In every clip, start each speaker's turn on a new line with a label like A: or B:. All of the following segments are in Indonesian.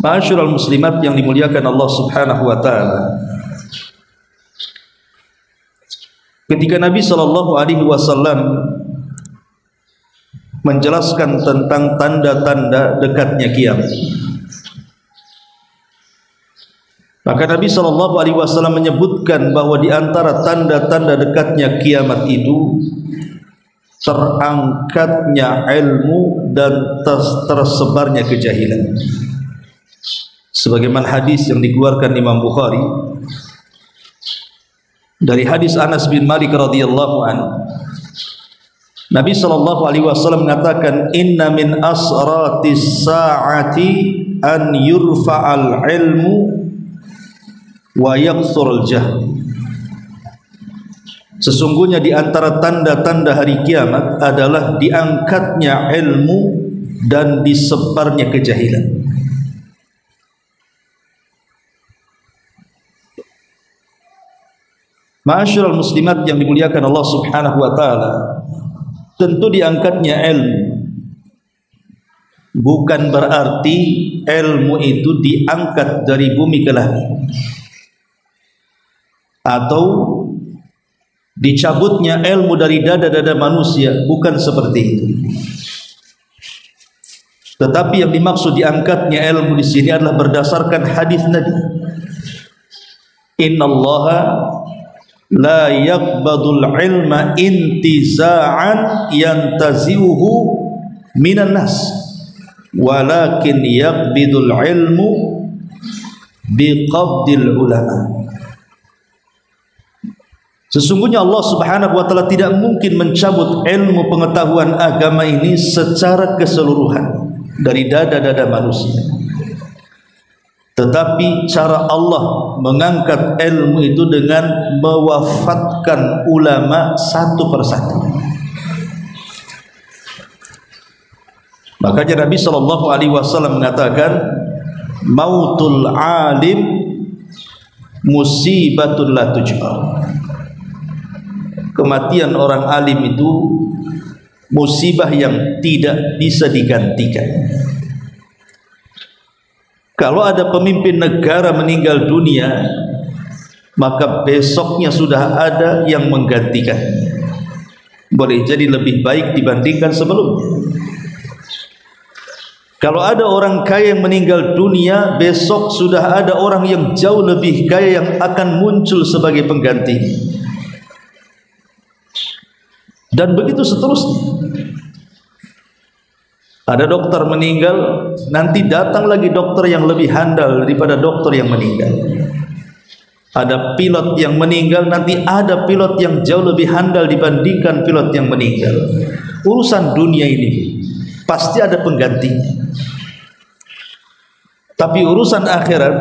A: Ma'asyiral muslimat yang dimuliakan Allah Subhanahu wa taala. Ketika Nabi sallallahu alaihi wasallam menjelaskan tentang tanda-tanda dekatnya kiamat, maka Nabi sallallahu alaihi wasallam menyebutkan bahwa di antara tanda-tanda dekatnya kiamat itu terangkatnya ilmu dan tersebarnya kejahilan. Sebagaimana hadis yang dikeluarkan Imam Bukhari dari hadis Anas bin Malik radhiyallahu anhu, Nabi sallallahu alaihi wasallam mengatakan, inna min asratis saati an yurfa'al ilmu wa yaqsurul jahl. Sesungguhnya di antara tanda-tanda hari kiamat adalah diangkatnya ilmu dan disebarnya kejahilan. Ma'asyiral muslimat yang dimuliakan Allah Subhanahu wa taala, tentu diangkatnya ilmu bukan berarti ilmu itu diangkat dari bumi ke langit atau dicabutnya ilmu dari dada-dada manusia, bukan seperti itu. Tetapi yang dimaksud diangkatnya ilmu di sini adalah berdasarkan hadis Nabi, innallaha la yaqbadul ilma intiza'an yantazi'uhu minan nas walakin yaqbidul ilmu biqabdil ulama. Sesungguhnya Allah Subhanahu wa taala tidak mungkin mencabut ilmu pengetahuan agama ini secara keseluruhan dari dada-dada manusia. Tetapi cara Allah mengangkat ilmu itu dengan mewafatkan ulama satu persatu. Makanya Nabi sallallahu alaihi wasallam mengatakan, mautul alim musibatun la tujbar. Kematian orang alim itu musibah yang tidak bisa digantikan. Kalau ada pemimpin negara meninggal dunia, maka besoknya sudah ada yang menggantikan. Boleh jadi lebih baik dibandingkan sebelumnya. Kalau ada orang kaya yang meninggal dunia, besok sudah ada orang yang jauh lebih kaya yang akan muncul sebagai pengganti. Dan begitu seterusnya. Ada dokter meninggal, nanti datang lagi dokter yang lebih handal daripada dokter yang meninggal. Ada pilot yang meninggal, nanti ada pilot yang jauh lebih handal dibandingkan pilot yang meninggal. Urusan dunia ini pasti ada penggantinya. Tapi urusan akhirat,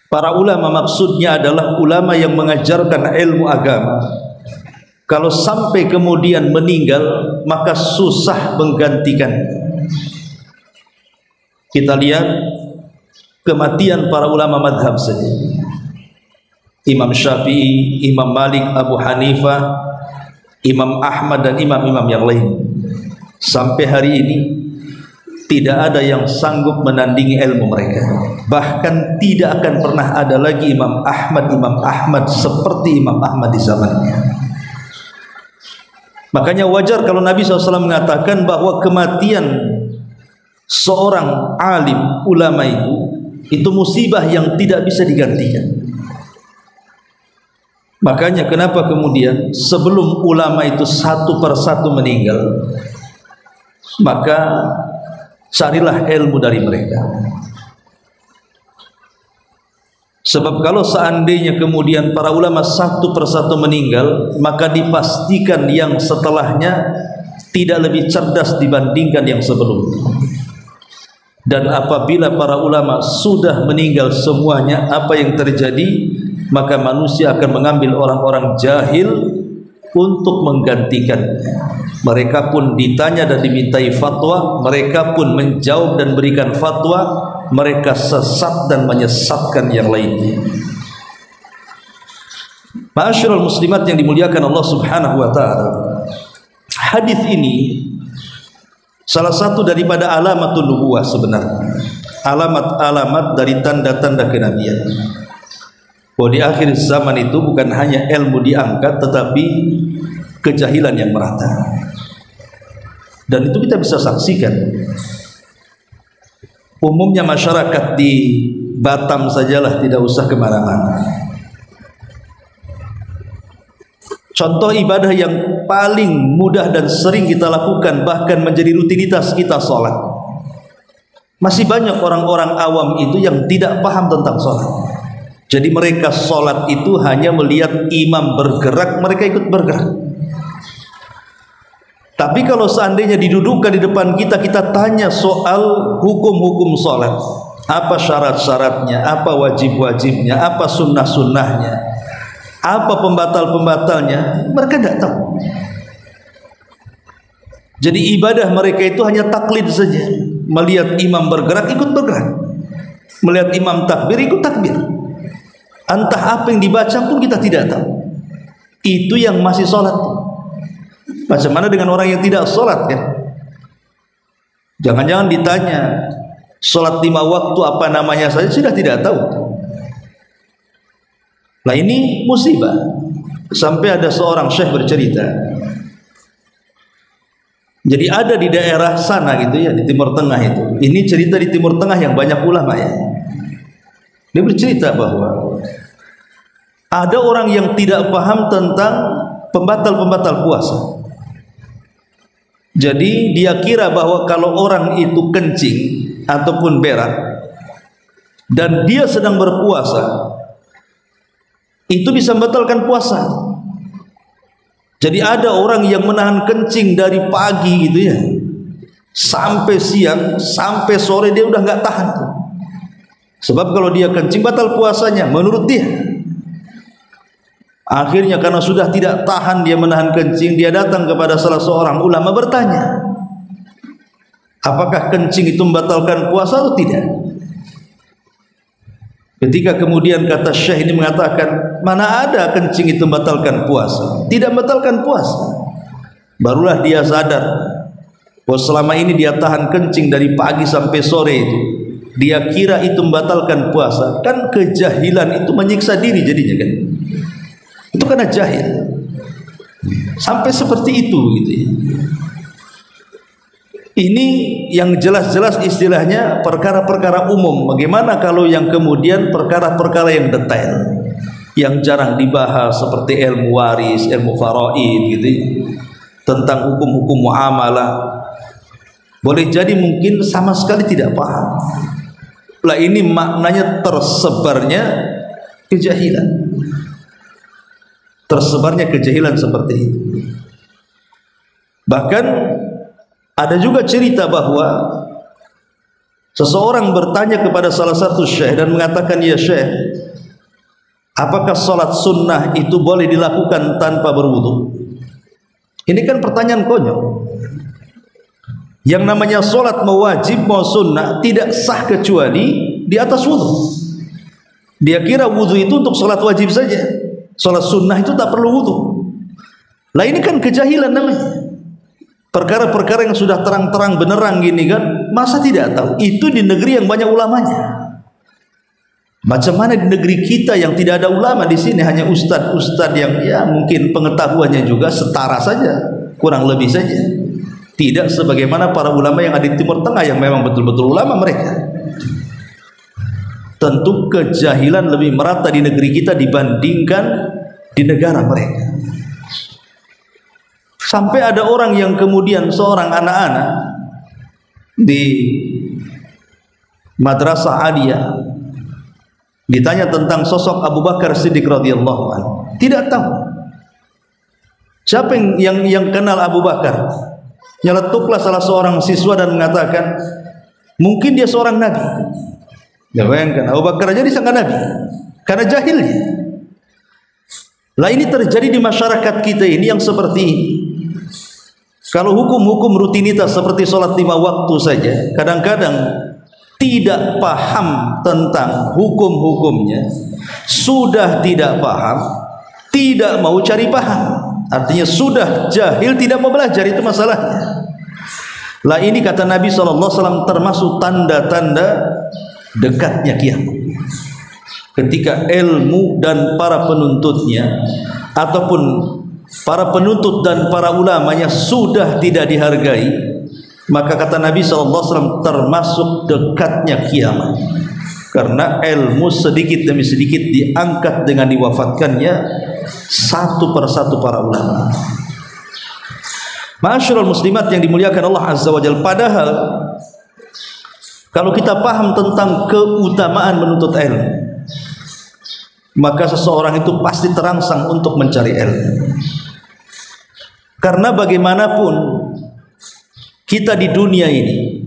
A: para ulama maksudnya adalah ulama yang mengajarkan ilmu agama. Kalau sampai kemudian meninggal, maka susah menggantikan. Kita lihat kematian para ulama madhab saja. Imam Syafi'i, Imam Malik, Abu Hanifah, Imam Ahmad dan imam-imam yang lain. Sampai hari ini tidak ada yang sanggup menandingi ilmu mereka. Bahkan tidak akan pernah ada lagi Imam Ahmad seperti Imam Ahmad di zamannya. Makanya wajar kalau Nabi SAW mengatakan bahwa kematian seorang alim, ulama itu musibah yang tidak bisa digantikan. Makanya kenapa kemudian sebelum ulama itu satu persatu meninggal, maka carilah ilmu dari mereka. Sebab kalau seandainya kemudian para ulama satu persatu meninggal, maka dipastikan yang setelahnya tidak lebih cerdas dibandingkan yang sebelumnya. Dan apabila para ulama sudah meninggal semuanya, apa yang terjadi? Maka manusia akan mengambil orang-orang jahil untuk menggantikannya. Mereka pun ditanya dan dimintai fatwa, mereka pun menjawab dan berikan fatwa. Mereka sesat dan menyesatkan yang lainnya. Ma'asyiral muslimat yang dimuliakan Allah Subhanahu wa taala, hadis ini salah satu daripada alamatul nubuwah sebenarnya, alamat-alamat dari tanda-tanda kenabian. Bahwa di akhir zaman itu bukan hanya ilmu diangkat, tetapi kejahilan yang merata. Dan itu kita bisa saksikan. Umumnya masyarakat di Batam sajalah, tidak usah kemana-mana. Contoh ibadah yang paling mudah dan sering kita lakukan, bahkan menjadi rutinitas kita, sholat. Masih banyak orang-orang awam itu yang tidak paham tentang sholat. Jadi mereka sholat itu hanya melihat imam bergerak, mereka ikut bergerak. Tapi kalau seandainya didudukkan di depan kita, kita tanya soal hukum-hukum sholat, apa syarat-syaratnya, apa wajib-wajibnya, apa sunnah-sunnahnya, apa pembatal-pembatalnya, mereka tidak tahu. Jadi ibadah mereka itu hanya taklid saja. Melihat imam bergerak, ikut bergerak. Melihat imam takbir, ikut takbir. Entah apa yang dibaca pun kita tidak tahu. Itu yang masih sholat. Macam mana dengan orang yang tidak sholat kan? Jangan-jangan ditanya sholat 5 waktu apa namanya saja sudah tidak tahu. Nah ini musibah. Sampai ada seorang syekh bercerita, jadi ada di daerah sana gitu ya, di Timur Tengah itu. Ini cerita di Timur Tengah yang banyak ulama ya. Dia bercerita bahwa ada orang yang tidak paham tentang pembatal-pembatal puasa. Jadi dia kira bahwa kalau orang itu kencing ataupun berak dan dia sedang berpuasa, itu bisa membatalkan puasa. Jadi ada orang yang menahan kencing dari pagi gitu ya, sampai siang, sampai sore dia udah nggak tahan. Sebab kalau dia kencing batal puasanya menurut dia. Akhirnya karena sudah tidak tahan dia menahan kencing, dia datang kepada salah seorang ulama bertanya, apakah kencing itu membatalkan puasa atau tidak? Ketika kemudian kata syekh ini mengatakan, mana ada kencing itu membatalkan puasa? Tidak membatalkan puasa. Barulah dia sadar bahwa selama ini dia tahan kencing dari pagi sampai sore itu, dia kira itu membatalkan puasa. Kan kejahilan itu menyiksa diri jadinya kan. Itu karena jahil. Sampai seperti itu gitu ya. Ini yang jelas-jelas istilahnya perkara-perkara umum. Bagaimana kalau yang kemudian perkara-perkara yang detail, yang jarang dibahas seperti ilmu waris, ilmu faraid gitu, tentang hukum-hukum muamalah, boleh jadi mungkin sama sekali tidak paham. Lah ini maknanya tersebarnya kejahilan. Tersebarnya kejahilan seperti itu. Bahkan ada juga cerita bahwa seseorang bertanya kepada salah satu syekh dan mengatakan, ya syekh, apakah sholat sunnah itu boleh dilakukan tanpa berwudu? Ini kan pertanyaan konyol. Yang namanya sholat mau wajib mau sunnah tidak sah kecuali di atas wudu. Dia kira wudu itu untuk sholat wajib saja. Sholat sunnah itu tak perlu wudu. Lah ini kan kejahilan namanya. Perkara-perkara yang sudah terang-terang benerang gini kan, masa tidak tahu? Itu di negeri yang banyak ulamanya. Macam mana di negeri kita yang tidak ada ulama, di sini hanya ustadz-ustadz yang ya mungkin pengetahuannya juga setara saja, kurang lebih saja. Tidak sebagaimana para ulama yang ada di Timur Tengah yang memang betul-betul ulama mereka. Tentu kejahilan lebih merata di negeri kita dibandingkan di negara mereka. Sampai ada orang yang kemudian seorang anak-anak di madrasah aliyah ditanya tentang sosok Abu Bakar Siddiq radhiyallahu anhu, tidak tahu. Siapa yang kenal Abu Bakar? Nyeletuklah salah seorang siswa dan mengatakan, mungkin dia seorang nabi. Ya bayangkan, Abu Bakar aja disangka nabi karena jahilnya. Lah ini terjadi di masyarakat kita ini yang seperti ini. Kalau hukum-hukum rutinitas seperti sholat 5 waktu saja, kadang-kadang tidak paham tentang hukum-hukumnya, sudah tidak paham, tidak mau cari paham. Artinya sudah jahil, tidak mau belajar, itu masalahnya. Lah ini kata Nabi SAW termasuk tanda-tanda dekatnya kiamat. Ketika ilmu dan para penuntutnya ataupun para penuntut dan para ulamanya sudah tidak dihargai, maka kata Nabi SAW termasuk dekatnya kiamat. Karena ilmu sedikit demi sedikit diangkat dengan diwafatkannya satu persatu para ulama. Ma'asyiral muslimat yang dimuliakan Allah Azza wa Jalla, padahal kalau kita paham tentang keutamaan menuntut ilmu, maka seseorang itu pasti terangsang untuk mencari ilmu. Karena bagaimanapun kita di dunia ini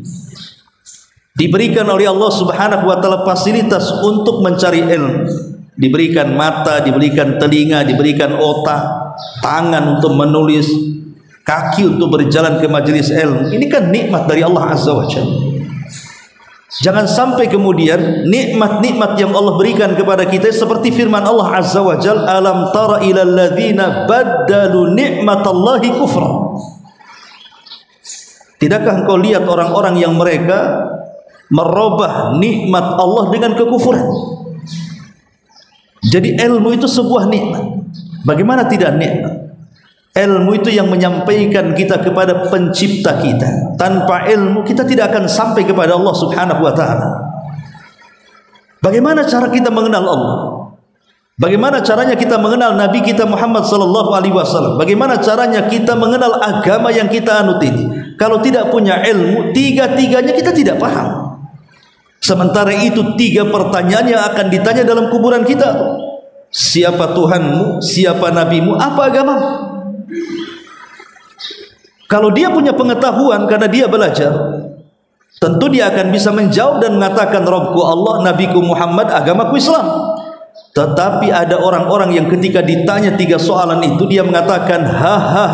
A: diberikan oleh Allah Subhanahu wa taala fasilitas untuk mencari ilmu, diberikan mata, diberikan telinga, diberikan otak, tangan untuk menulis, kaki untuk berjalan ke majelis ilmu. Ini kan nikmat dari Allah Azza wa Jalla. Jangan sampai kemudian nikmat-nikmat yang Allah berikan kepada kita seperti firman Allah Azza wa Jalla, alam tara ilal ladzina baddalu nikmatallahi kufra. Tidakkah engkau lihat orang-orang yang mereka merubah nikmat Allah dengan kekufuran? Jadi ilmu itu sebuah nikmat. Bagaimana tidak nikmat? Ilmu itu yang menyampaikan kita kepada pencipta kita. Tanpa ilmu kita tidak akan sampai kepada Allah Subhanahu wa taala. Bagaimana cara kita mengenal Allah? Bagaimana caranya kita mengenal Nabi kita Muhammad sallallahu alaihi wasallam? Bagaimana caranya kita mengenal agama yang kita anut ini? Kalau tidak punya ilmu, tiga-tiganya kita tidak paham. Sementara itu 3 pertanyaan yang akan ditanya dalam kuburan kita. Siapa Tuhanmu? Siapa nabimu? Apa agamamu? Kalau dia punya pengetahuan karena dia belajar, tentu dia akan bisa menjawab dan mengatakan Rabbku Allah, Nabiku Muhammad, agamaku Islam. Tetapi ada orang-orang yang ketika ditanya 3 soalan itu dia mengatakan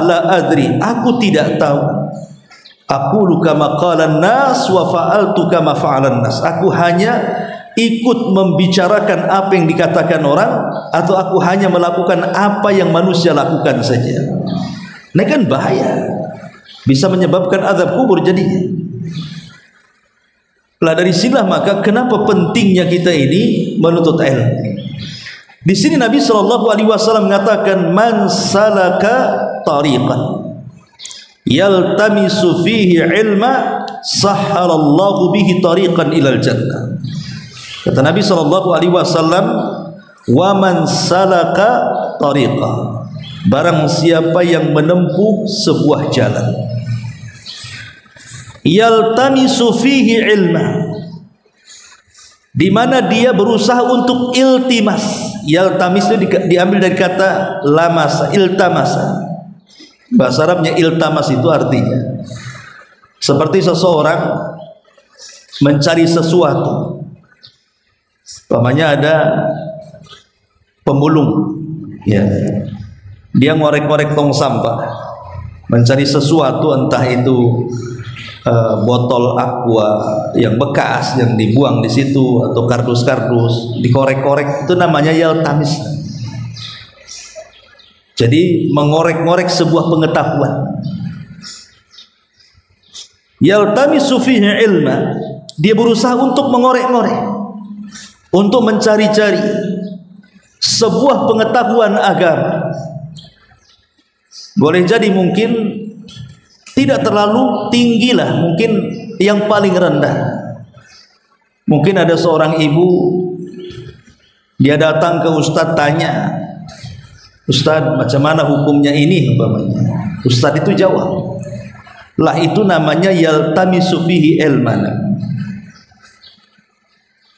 A: la adri, aku tidak tahu. Aqulu kama qalan nas wa fa'altu kama fa'alan nas. Aku hanya ikut membicarakan apa yang dikatakan orang, atau aku hanya melakukan apa yang manusia lakukan saja. Ini kan bahaya, bisa menyebabkan azab kubur jadinya. Lah dari sinilah maka kenapa pentingnya kita ini menuntut ilmu. Di sini Nabi SAW mengatakan man salaka tariqan yaltamisu fihi ilma sahhalallahu bihi tariqan ilal jannah. Kata Nabi SAW, wa man salaka tariqan, barang siapa yang menempuh sebuah jalan, yaltamisu fihi ilma, di mana dia berusaha untuk iltimas. Yaltamis itu diambil dari kata lamasa, iltamasa. Bahasa Arabnya iltamas itu artinya seperti seseorang mencari sesuatu. Umpamanya ada pemulung, ya, dia ngorek-ngorek tong sampah, mencari sesuatu, entah itu botol aqua yang bekas yang dibuang di situ atau kardus-kardus dikorek-korek, itu namanya yaltamis. Jadi mengorek-ngorek sebuah pengetahuan. Yaltamisu fihi ilma, dia berusaha untuk mengorek-ngorek, untuk mencari-cari sebuah pengetahuan agama. Boleh jadi mungkin tidak terlalu tinggi lah, mungkin yang paling rendah. Mungkin ada seorang ibu, dia datang ke ustadz tanya, Ustadz macam mana hukumnya ini umpamanya. Ustadz itu jawab. Lah itu namanya yaltamisu fihi ilmana.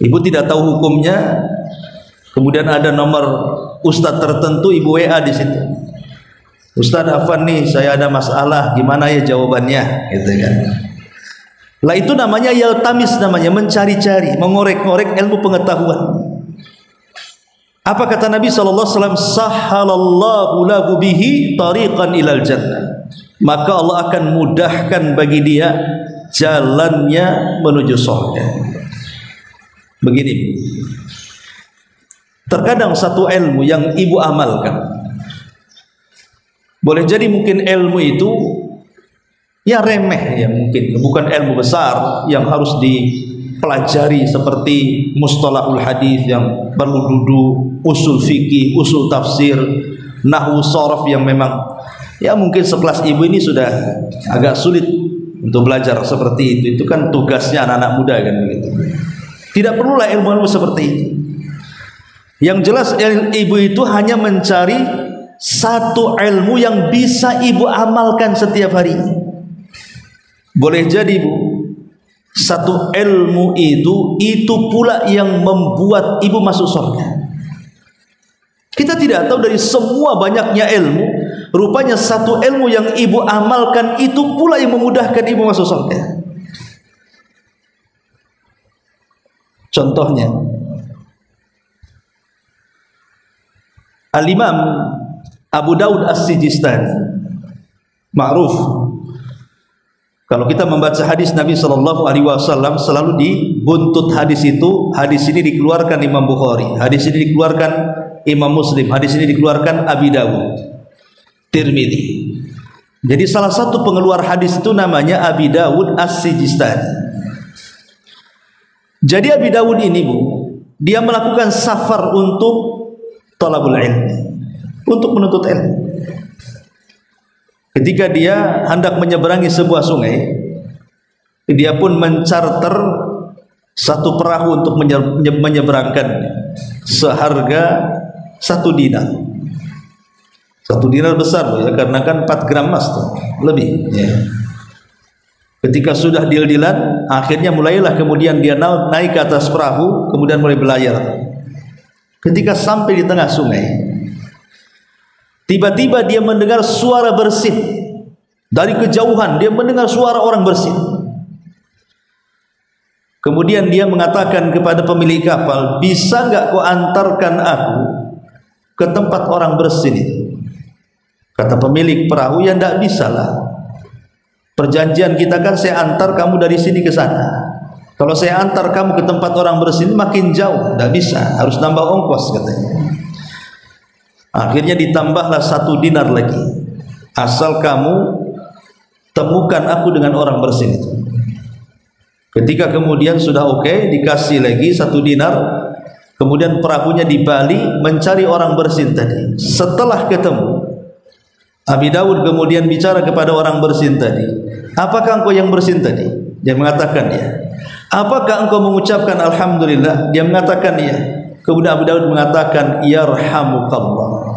A: Ibu tidak tahu hukumnya, kemudian ada nomor ustadz tertentu, ibu WA di situ. Ustadz Afan nih, saya ada masalah, gimana ya jawabannya, gitu kan. Lah itu namanya yaltamis, namanya mencari-cari, mengorek-ngorek ilmu pengetahuan. Apa kata Nabi SAW? Sahhalallahu lahu bihi tariqan ilal jannah, maka Allah akan mudahkan bagi dia jalannya menuju surga. Begini, terkadang satu ilmu yang ibu amalkan, boleh jadi mungkin ilmu itu ya remeh, ya mungkin bukan ilmu besar yang harus dipelajari seperti mustalahul hadis yang perlu duduk, usul fikih, usul tafsir, nahwu sharaf yang memang ya mungkin sekelas ibu ini sudah agak sulit untuk belajar seperti itu. Itu kan tugasnya anak-anak muda kan begitu. Tidak perlulah ilmu-ilmu seperti itu. Yang jelas ibu itu hanya mencari satu ilmu yang bisa ibu amalkan setiap hari. Boleh jadi Bu, satu ilmu itu pula yang membuat ibu masuk surga. Kita tidak tahu dari semua banyaknya ilmu, rupanya satu ilmu yang ibu amalkan itu pula yang memudahkan ibu masuk surga. Contohnya, Al-Imam Abu Daud As-Sijistani, ma'ruf. Kalau kita membaca hadis Nabi Shallallahu Alaihi Wasallam selalu dibuntut hadis itu. Hadis ini dikeluarkan Imam Bukhari, hadis ini dikeluarkan Imam Muslim, hadis ini dikeluarkan Abi Dawud, Tirmidzi. Jadi salah satu pengeluar hadis itu namanya Abi Dawud As-Sijistani. Jadi Abi Dawud ini Bu, dia melakukan safar untuk talabul ilmi, untuk menuntut ilmu. Ketika dia hendak menyeberangi sebuah sungai, dia pun mencarter satu perahu untuk menyeberangkan seharga 1 dinar. 1 dinar besar ya, karena kan 4 gram emas tuh, lebih ya. Ketika sudah deal-dealan, akhirnya mulailah kemudian dia naik ke atas perahu, kemudian mulai berlayar. Ketika sampai di tengah sungai, tiba-tiba dia mendengar suara bersin. Dari kejauhan dia mendengar suara orang bersin. Kemudian dia mengatakan kepada pemilik kapal, bisa nggak kau antarkan aku ke tempat orang bersin itu? Kata pemilik perahu, ya nggak bisa lah. Perjanjian kita kan saya antar kamu dari sini ke sana. Kalau saya antar kamu ke tempat orang bersin makin jauh, nggak bisa, harus nambah ongkos katanya. Akhirnya ditambahlah 1 dinar lagi, asal kamu temukan aku dengan orang bersin itu. Ketika kemudian sudah oke, dikasih lagi 1 dinar. Kemudian perahunya di Bali mencari orang bersin tadi. Setelah ketemu, Abi Dawud kemudian bicara kepada orang bersin tadi, apakah engkau yang bersin tadi? Dia mengatakan ya. Apakah engkau mengucapkan alhamdulillah? Dia mengatakan ya. Kemudian Abi Dawud mengatakan yarhamukallah.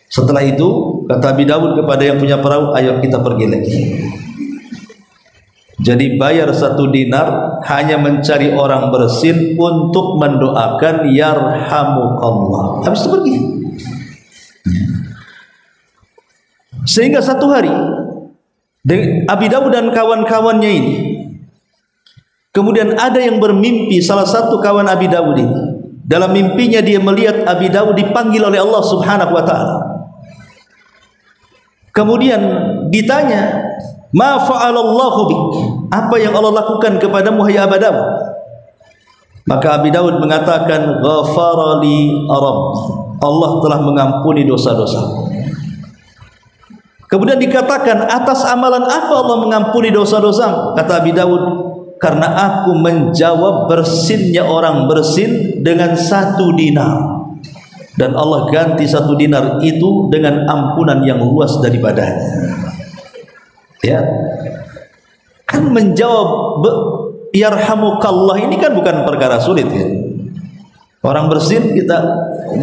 A: Setelah itu kata Abi Dawud kepada yang punya perahu, ayo kita pergi lagi. Jadi bayar 1 dinar hanya mencari orang bersin untuk mendoakan yarhamukallah. Habis itu pergi. Sehingga satu hari Abi Dawud dan kawan-kawannya ini, kemudian ada yang bermimpi, salah satu kawan Abi Dawud ini, dalam mimpinya dia melihat Abi Dawud dipanggil oleh Allah Subhanahu wa taala. Kemudian ditanya, "Ma fa'alallahu bik?" Apa yang Allah lakukan kepadamu hai Abi Dawud? Maka Abi Dawud mengatakan, "Ghafarali Rabbi." Allah telah mengampuni dosa-dosaku. Kemudian dikatakan, atas amalan apa Allah mengampuni dosa-dosamu? Kata Abi Dawud, karena aku menjawab bersinnya orang bersin dengan 1 dinar. Dan Allah ganti 1 dinar itu dengan ampunan yang luas daripadanya. Ya, kan menjawab yarhamukallah ini kan bukan perkara sulit ya. Orang bersin kita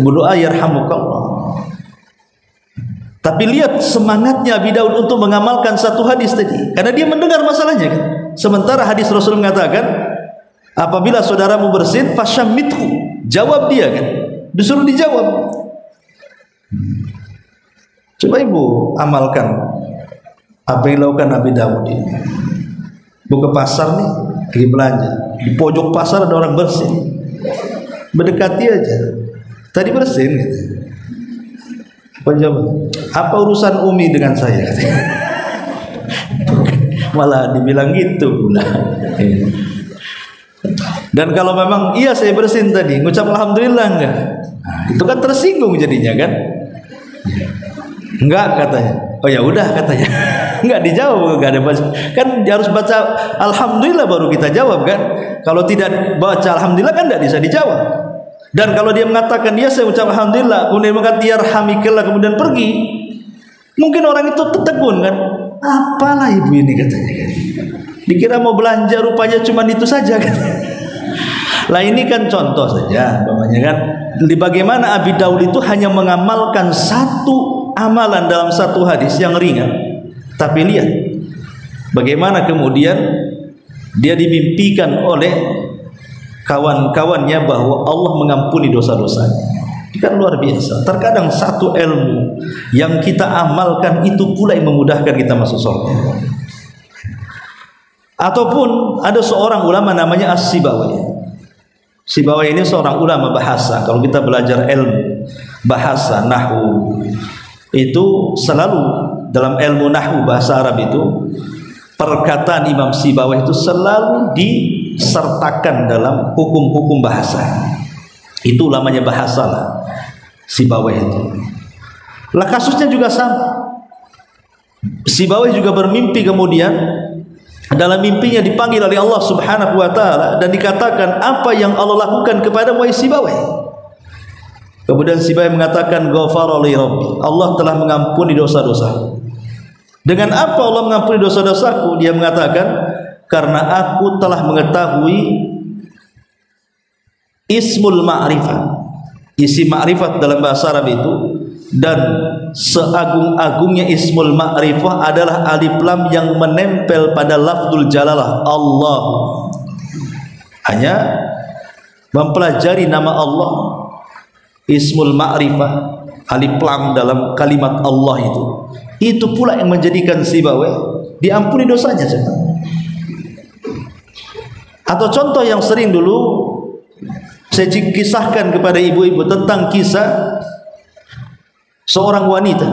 A: berdoa yarhamukallah. Tapi lihat semangatnya Abi Dawud untuk mengamalkan 1 hadis tadi, karena dia mendengar masalahnya kan. Sementara hadis Rasul mengatakan, apabila saudaramu bersin fasyamithu, jawab dia kan, disuruh dijawab. Coba ibu amalkan apa yang dilakukan Abi Dawud ini. Bu ke pasar nih, lagi belanja, di pojok pasar ada orang bersin, mendekati aja, tadi bersin gitu. Apa urusan Umi dengan saya? Malah dibilang gitu pula. Dan kalau memang iya saya bersin tadi, ngucap alhamdulillah enggak? Nah, itu kan tersinggung jadinya kan? Enggak katanya. Oh ya udah katanya. Nggak dijawab, nggak ada baca. Kan harus baca alhamdulillah baru kita jawab kan. Kalau tidak baca alhamdulillah kan tidak bisa dijawab. Dan kalau dia mengatakan dia saya ucap alhamdulillah, kemudian mengatakan yarhamikallah kemudian pergi, mungkin orang itu tertegun kan. Apalah ibu ini katanya kan. Dikira mau belanja rupanya cuma itu saja kan. Lah ini kan contoh saja umpamanya kan. Bagaimana Abi Daud itu hanya mengamalkan satu amalan dalam satu hadis yang ringan. Tapi lihat bagaimana kemudian dia dimimpikan oleh kawan-kawannya bahwa Allah mengampuni dosa-dosanya. Kan luar biasa. Terkadang satu ilmu yang kita amalkan itu pula yang memudahkan kita masuk surga. Ataupun ada seorang ulama namanya As-Sibawi. Sibawi ini seorang ulama bahasa. Kalau kita belajar ilmu bahasa nahwu itu selalu dalam ilmu nahwu bahasa Arab itu perkataan Imam Sibawi itu selalu disertakan dalam hukum-hukum bahasa. Itu ulamanya bahasa lah Sibawi itu. Lah kasusnya juga sama. Sibawi juga bermimpi kemudian dalam mimpinya dipanggil oleh Allah Subhanahu wa taala dan dikatakan apa yang Allah lakukan kepada Sibawi. Kemudian Sibawi mengatakan ghafara li rabbi, Allah telah mengampuni dosa-dosaku. Dengan apa Allah mengampuni dosa-dosaku? Dia mengatakan karena aku telah mengetahui ismul ma'rifat, isi ma'rifat dalam bahasa Arab itu, dan seagung-agungnya ismul ma'rifah adalah alif lam yang menempel pada lafzul jalalah Allah. Hanya mempelajari nama Allah, ismul ma'rifah, alif lam dalam kalimat Allah itu pula yang menjadikan Sibawi diampuni dosanya. Atau contoh yang sering dulu saya kisahkan kepada ibu-ibu tentang kisah seorang wanita,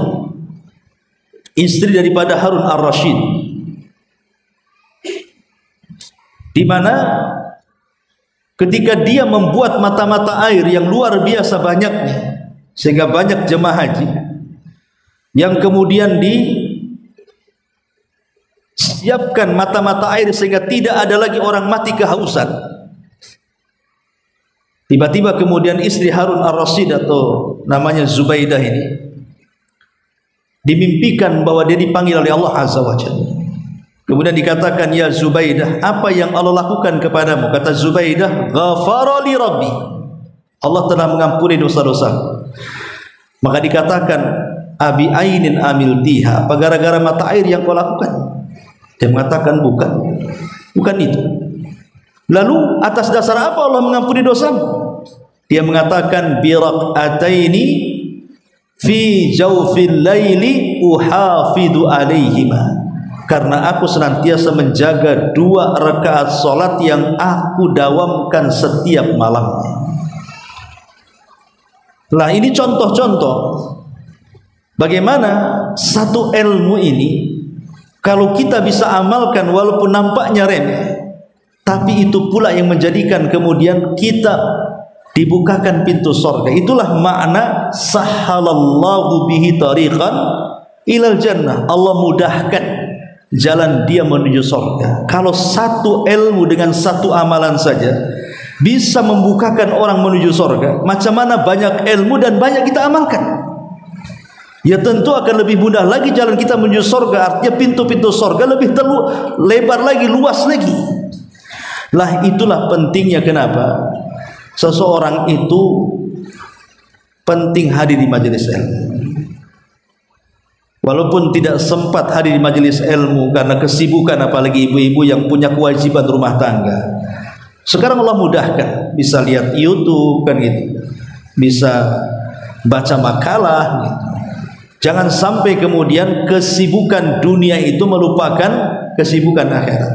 A: istri daripada Harun Ar-Rasyid, di mana ketika dia membuat mata-mata air yang luar biasa banyaknya, sehingga banyak jemaah haji yang kemudian disiapkan mata-mata air sehingga tidak ada lagi orang mati kehausan. Tiba-tiba kemudian istri Harun Ar-Rasyid atau namanya Zubaidah ini dimimpikan bahwa dia dipanggil oleh Allah Azza wa Jalla. Kemudian dikatakan, ya Zubaidah, apa yang Allah lakukan kepadamu? Kata Zubaidah, ghafara li rabbi, Allah telah mengampuni dosa-dosa. Maka dikatakan, abi ainin amiltiha, apa gara-gara mata air yang kau lakukan? Dia mengatakan bukan itu. Lalu atas dasar apa Allah mengampuni dosamu? Dia mengatakan biraqataini fi jawfil laili uhafidu alaihima, karena aku senantiasa menjaga 2 rakaat salat yang aku dawamkan setiap malamnya. Lah ini contoh-contoh bagaimana satu ilmu ini kalau kita bisa amalkan walaupun nampaknya remeh, tapi itu pula yang menjadikan kemudian kita dibukakan pintu surga. Itulah makna sahhalallahu bihi tariqan ilal jannah. Allah mudahkan jalan dia menuju surga. Kalau satu ilmu dengan satu amalan saja bisa membukakan orang menuju surga, macam mana banyak ilmu dan banyak kita amalkan? Ya tentu akan lebih mudah lagi jalan kita menuju surga. Artinya pintu-pintu surga lebih lebar lagi, luas lagi. Lah itulah pentingnya kenapa seseorang itu penting hadir di majelis ilmu. Walaupun tidak sempat hadir di majelis ilmu karena kesibukan, apalagi ibu-ibu yang punya kewajiban rumah tangga. Sekarang Allah mudahkan, bisa lihat YouTube kan gitu, bisa baca makalah gitu. Jangan sampai kemudian kesibukan dunia itu melupakan kesibukan akhirat.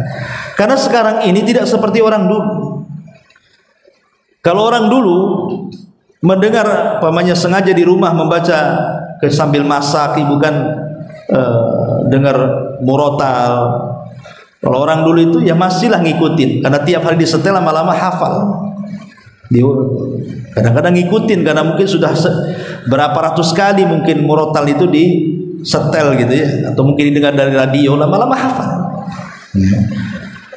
A: Karena sekarang ini tidak seperti orang dulu. Kalau orang dulu mendengar pamannya sengaja di rumah membaca sambil masak, ibu kan dengar murotal. Kalau orang dulu itu ya masihlah ngikutin, karena tiap hari disetel lama-lama hafal. Kadang-kadang ngikutin karena mungkin sudah berapa ratus kali mungkin murotal itu setel gitu ya, atau mungkin didengar dari radio, lama-lama hafal.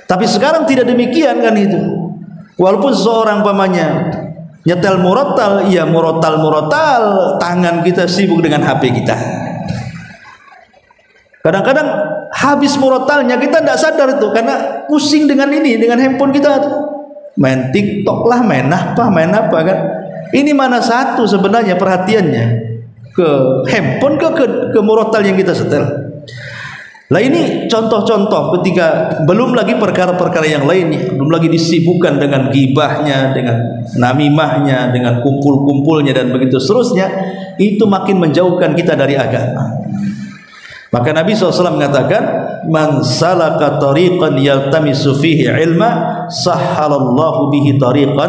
A: Tapi sekarang tidak demikian kan itu. Walaupun seorang pamannya nyetel murotal, iya murotal, tangan kita sibuk dengan HP kita. Kadang-kadang habis murotalnya kita tidak sadar itu, karena pusing dengan ini, dengan handphone kita tuh. Main TikTok lah, main apa kan. Ini mana satu sebenarnya perhatiannya, ke handphone ke murotal yang kita setel. Lah ini contoh-contoh ketika belum lagi perkara-perkara yang lainnya, belum lagi disibukkan dengan gibahnya, dengan namimahnya, dengan kumpul-kumpulnya dan begitu seterusnya, itu makin menjauhkan kita dari agama. Maka Nabi SAW mengatakan, man salaka tariqan yaltamisu fihi ilma sahhalallahu bihi tariqan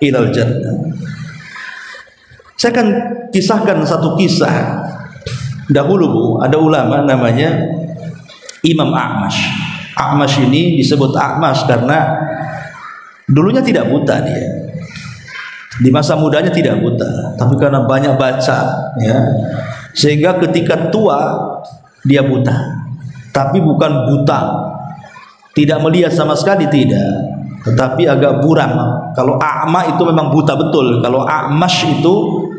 A: ilal jannah. Saya akan kisahkan satu kisah. Dahulu ada ulama namanya Imam A'mash. A'mash ini disebut A'mash karena dulunya tidak buta dia. Di masa mudanya tidak buta, tapi karena banyak baca ya, sehingga ketika tua dia buta. Tapi bukan buta tidak melihat sama sekali, tidak, tetapi agak buram. Kalau a'ma itu memang buta betul. Kalau a'mash itu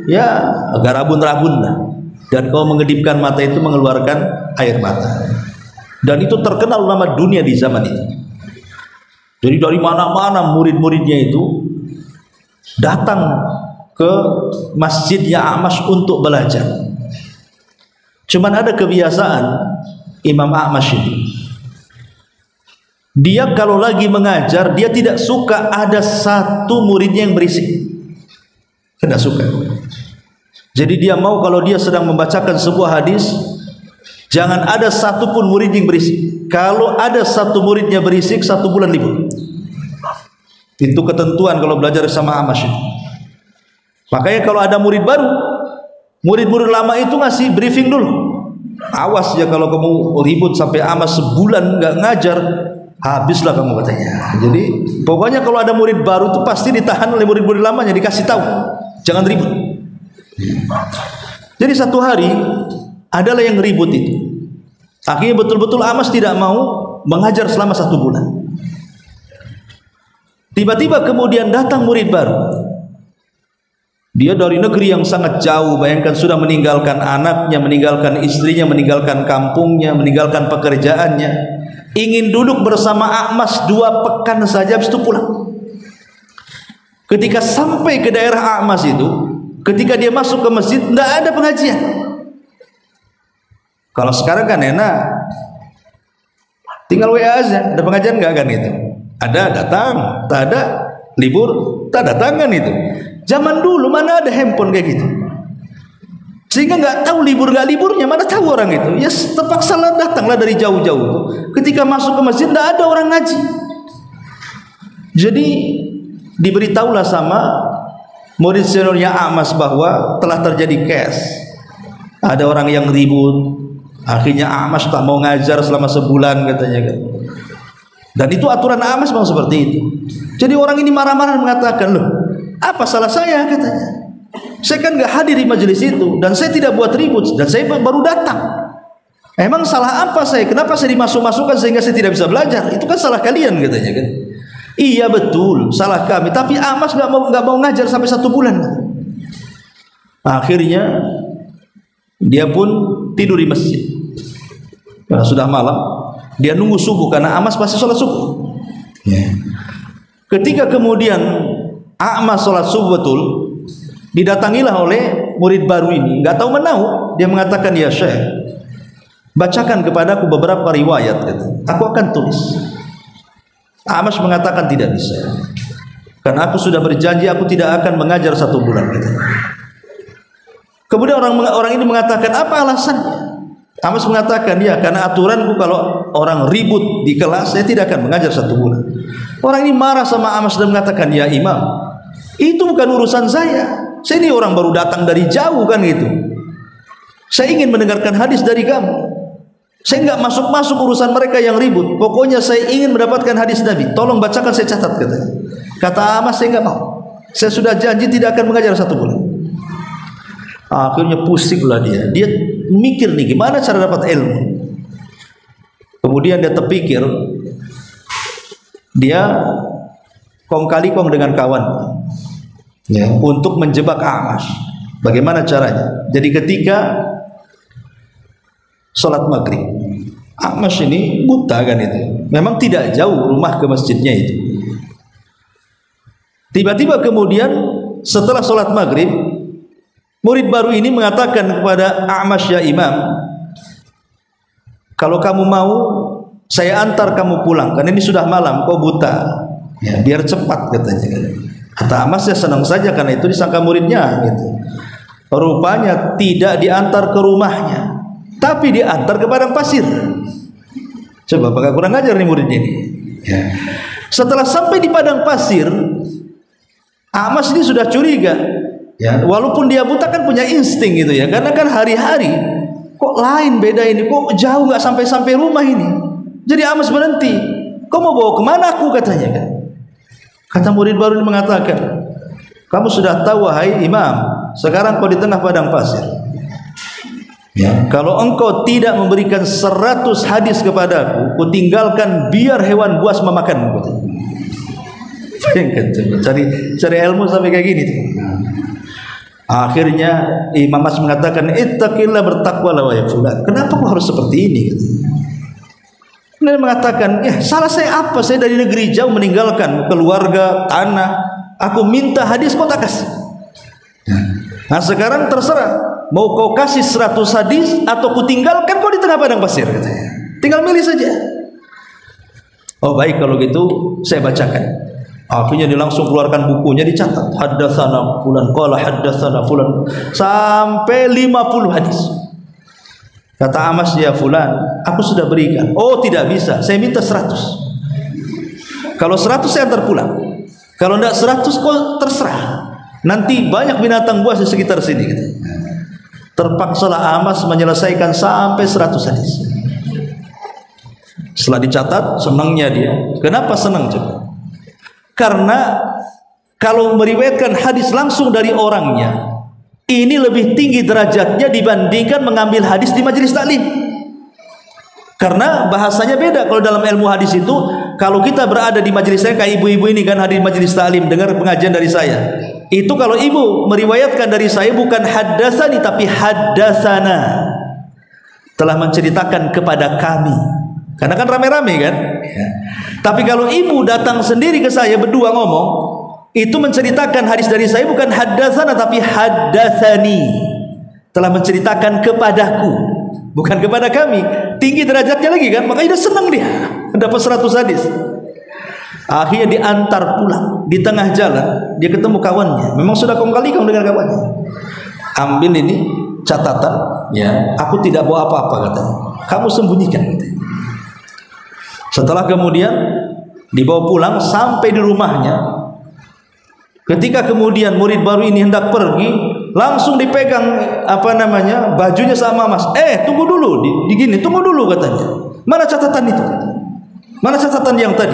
A: ya agak rabun-rabun lah. Dan kalau mengedipkan mata itu mengeluarkan air mata. Dan itu terkenal ulama dunia di zaman itu. Jadi dari mana-mana murid-muridnya itu datang ke masjidnya A'mash untuk belajar. Cuman ada kebiasaan Imam A'mash ini, dia kalau lagi mengajar, dia tidak suka ada satu muridnya yang berisik. Tidak suka. Jadi dia mau kalau dia sedang membacakan sebuah hadis, jangan ada satupun murid yang berisik. Kalau ada satu muridnya berisik, 1 bulan libur. Itu ketentuan kalau belajar sama A'mash. Makanya kalau ada murid baru, murid-murid lama itu ngasih briefing dulu. Awas ya kalau kamu ribut sampai A'mash sebulan nggak ngajar, habislah kamu katanya. Jadi pokoknya kalau ada murid baru itu pasti ditahan oleh murid-murid lamanya, dikasih tahu jangan ribut. Jadi satu hari adalah yang ribut itu. Akhirnya betul-betul A'mash tidak mau mengajar selama 1 bulan. Tiba-tiba kemudian datang murid baru. Dia dari negeri yang sangat jauh, bayangkan sudah meninggalkan anaknya, meninggalkan istrinya, meninggalkan kampungnya, meninggalkan pekerjaannya, ingin duduk bersama A'mash 2 pekan saja, habis itu pulang. Ketika sampai ke daerah A'mash itu, ketika dia masuk ke masjid, tidak ada pengajian. Kalau sekarang kan enak, tinggal WA aja, ada pengajian nggak kan itu? Ada, datang, tak ada, libur, tak datang kan itu. Zaman dulu mana ada handphone kayak gitu, sehingga nggak tahu libur nggak liburnya, mana tahu orang itu. Ya terpaksa datanglah dari jauh-jauh. Ketika masuk ke masjid tidak ada orang ngaji. Jadi diberitahulah sama murid seniornya A'mash bahwa telah terjadi case. Ada orang yang ribut. Akhirnya A'mash tak mau ngajar selama sebulan katanya kan. Dan itu aturan A'mash memang seperti itu. Jadi orang ini marah-marah mengatakan, loh, apa salah saya katanya? Saya kan nggak hadir di majelis itu dan saya tidak buat ribut dan saya baru datang. Emang salah apa saya? Kenapa saya dimasuk-masukkan sehingga saya tidak bisa belajar? Itu kan salah kalian katanya kan. Iya betul, salah kami. Tapi A'mash nggak mau ngajar sampai 1 bulan. Akhirnya dia pun tidur di masjid. Karena sudah malam, dia nunggu subuh karena A'mash pasti sholat subuh. Ketika kemudian A'mash sholat subuh betul, didatangilah oleh murid baru ini, nggak tahu menahu. Dia mengatakan, ya Syekh, bacakan kepadaku beberapa riwayat, aku akan tulis. A'mash mengatakan tidak bisa, karena aku sudah berjanji aku tidak akan mengajar 1 bulan. Kemudian orang ini mengatakan, apa alasannya? A'mash mengatakan, ya karena aturanku kalau orang ribut di kelas saya tidak akan mengajar 1 bulan. Orang ini marah sama A'mash dan mengatakan, ya Imam, itu bukan urusan saya. Saya ini orang baru datang dari jauh kan gitu. Saya ingin mendengarkan hadis dari kamu. Saya nggak masuk-masuk urusan mereka yang ribut. Pokoknya saya ingin mendapatkan hadis Nabi. Tolong bacakan, saya catat katanya. Kata A'mash, saya nggak mau. Saya sudah janji tidak akan mengajar 1 bulan. Akhirnya pusinglah dia. Dia mikir nih gimana cara dapat ilmu. Kemudian dia terpikir, dia kong kali kong dengan kawan untuk menjebak A'mash. Bagaimana caranya? Jadi ketika sholat maghrib, A'mash ini buta kan itu, memang tidak jauh rumah ke masjidnya itu. Tiba-tiba kemudian setelah sholat maghrib, murid baru ini mengatakan kepada A'mash, ya Imam, kalau kamu mau saya antar kamu pulang, karena ini sudah malam, kau buta ya, biar cepat katanya. Kata A'mash, ya senang saja karena itu disangka muridnya gitu. Rupanya tidak diantar ke rumahnya, tapi diantar ke padang pasir. Coba pakai kurang ajar nih murid ini ya. Setelah sampai di padang pasir, A'mash ini sudah curiga ya, walaupun dia buta kan punya insting gitu ya, karena kan hari-hari kok lain beda ini, kok jauh nggak sampai rumah ini. Jadi A'mash berhenti, kau mau bawa kemana aku katanya kan. Kata murid baru ini mengatakan, kamu sudah tahu wahai Imam, sekarang kau di tengah padang pasir ya, kalau engkau tidak memberikan 100 hadis kepadaku, ku tinggalkan biar hewan buas memakanmu. Cari ilmu sampai kayak gini tuh. Akhirnya Imam A'mash mengatakan, ittaqillah, bertakwalah wahai fulan. Kenapa kau harus seperti ini? Dia mengatakan, ya salah saya apa? Saya dari negeri jauh meninggalkan keluarga, tanah. Aku minta hadis kau tak kasih. Nah sekarang terserah, mau kau kasih 100 hadis atau ku tinggalkan kau di tengah padang pasir katanya. Tinggal milih saja. Oh baik kalau gitu saya bacakan. Akhirnya dia langsung keluarkan bukunya, dicatat haddatsana fulan qala haddatsana fulan sampai 50 hadis. Kata A'mash, ya fulan, aku sudah berikan. Oh tidak bisa, saya minta 100. Kalau 100 saya antar pulang. Kalau tidak 100 kok terserah. Nanti banyak binatang buas di sekitar sini. Terpaksalah A'mash menyelesaikan sampai 100 hadis. Setelah dicatat, senangnya dia. Kenapa senang coba? Karena kalau meriwayatkan hadis langsung dari orangnya, ini lebih tinggi derajatnya dibandingkan mengambil hadis di majelis taklim. Karena bahasanya beda. Kalau dalam ilmu hadis itu, kalau kita berada di majelis, saya kayak ibu-ibu ini kan hadir di majelis taklim, dengar pengajian dari saya. Itu kalau ibu meriwayatkan dari saya bukan haddatsani tapi haddatsana, telah menceritakan kepada kami. Karena kan rame-rame kan ya. Tapi kalau ibu datang sendiri ke saya berdua ngomong, itu menceritakan hadis dari saya bukan haddatsana tapi haddatsani, telah menceritakan kepadaku, bukan kepada kami. Tinggi derajatnya lagi kan, makanya dia senang dia dapat 100 hadis. Akhirnya diantar pulang. Di tengah jalan dia ketemu kawannya, memang sudah kong kali kong dengan kawannya. Ambil ini catatan ya, aku tidak bawa apa-apa katanya, kamu sembunyikan katanya. Setelah kemudian dibawa pulang sampai di rumahnya, ketika kemudian murid baru ini hendak pergi, langsung dipegang bajunya sama Mas. Tunggu dulu, digini, tunggu dulu katanya. Mana catatan itu? Mana catatan yang tadi?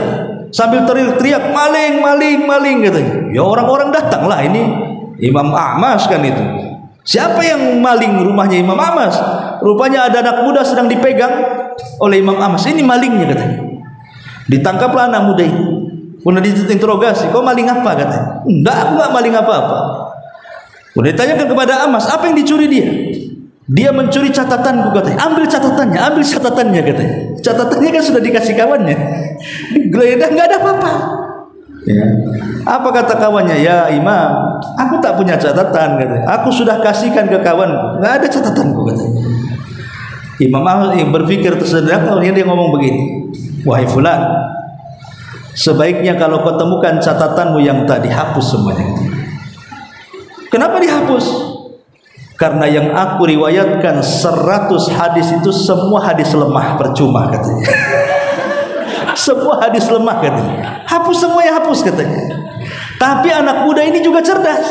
A: Sambil teriak-teriak, maling, maling, maling katanya. Ya orang-orang datanglah, ini Imam A'mash kan itu. Siapa yang maling rumahnya Imam A'mash? Rupanya ada anak muda sedang dipegang oleh Imam A'mash. Ini malingnya katanya. Ditangkaplah anak muda ini. Kemudian diinterogasi, kau maling apa katanya? Enggak, aku enggak maling apa-apa. Kemudian ditanyakan kepada A'mash, apa yang dicuri dia? Dia mencuri catatanku katanya. Ambil catatannya katanya. Catatannya kan sudah dikasih kawannya. Digeledah enggak ada apa-apa. Ya. Apa kata kawannya? Ya Imam, aku tak punya catatan katanya. Aku sudah kasihkan ke kawanku. Enggak ada catatanku katanya. Imam A'mash yang berpikir tersedak, dia ngomong begini. Wahai fulan, sebaiknya kalau kau temukan catatanmu yang tadi, hapus semuanya. Kenapa dihapus? Karena yang aku riwayatkan 100 hadis itu semua hadis lemah, percuma katanya. Semua hadis lemah katanya. Hapus semuanya, hapus katanya. Tapi anak muda ini juga cerdas.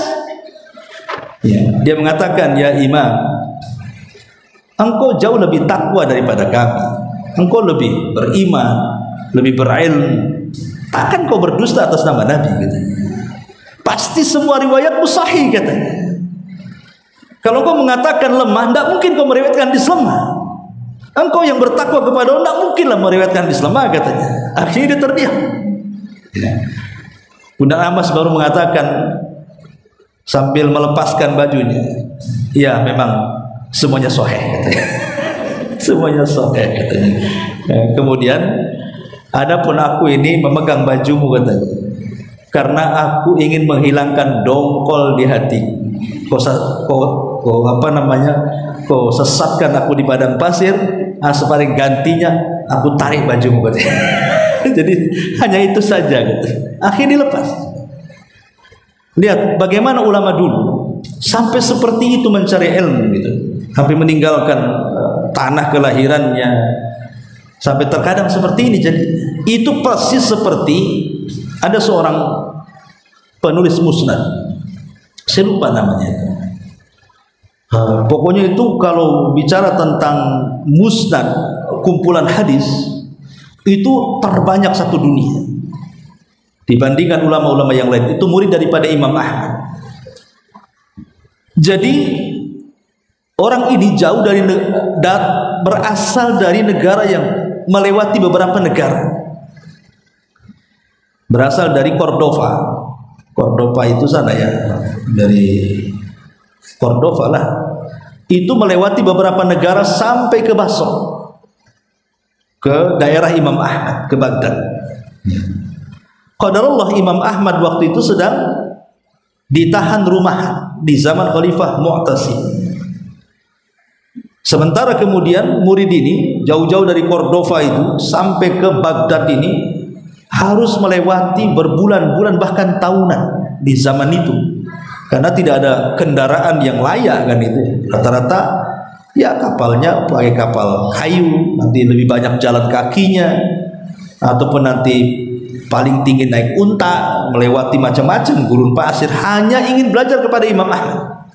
A: Ya, dia mengatakan, ya Imam, engkau jauh lebih takwa daripada kami. Engkau lebih beriman, lebih berilmu. Takkan kau berdusta atas nama Nabi katanya. Pasti semua riwayatmu sahih katanya. Kalau kau mengatakan lemah, tidak mungkin kau meriwayatkan hadis lemah. Engkau yang bertakwa kepada Allah, tidak mungkinlah meriwayatkan hadis lemah, katanya. Akhirnya dia terdiam. Bunda Abbas baru mengatakan sambil melepaskan bajunya, ya memang semuanya sahih, katanya. Semuanya sahih, katanya. Kemudian, adapun aku ini memegang bajumu, katanya, karena aku ingin menghilangkan dongkol di hati. Kau sesatkan aku di padang pasir, sepaling gantinya aku tarik bajumu, katanya. Jadi hanya itu saja, katanya. Akhirnya dilepas. Lihat bagaimana ulama dulu sampai seperti itu mencari ilmu, gitu. Sampai meninggalkan tanah kelahirannya, sampai terkadang seperti ini. Jadi itu persis seperti ada seorang penulis musnad, saya lupa namanya itu. Pokoknya itu kalau bicara tentang musnad, kumpulan hadis, itu terbanyak satu dunia dibandingkan ulama-ulama yang lain. Itu murid daripada Imam Ahmad. Jadi orang ini jauh dari berasal dari negara yang melewati beberapa negara. Berasal dari Cordova. Cordova itu sana ya, dari Cordova lah. Itu melewati beberapa negara sampai ke Basra, ke daerah Imam Ahmad, ke Baghdad. Qadarullah Imam Ahmad waktu itu sedang ditahan rumah di zaman Khalifah Mu'tasim. Sementara kemudian murid ini jauh-jauh dari Cordova itu sampai ke Baghdad ini harus melewati berbulan-bulan bahkan tahunan di zaman itu, karena tidak ada kendaraan yang layak, kan itu. Rata-rata ya kapalnya pakai kapal kayu, nanti lebih banyak jalan kakinya, ataupun nanti paling tinggi naik unta, melewati macam-macam gurun pasir, hanya ingin belajar kepada Imam Ahmad.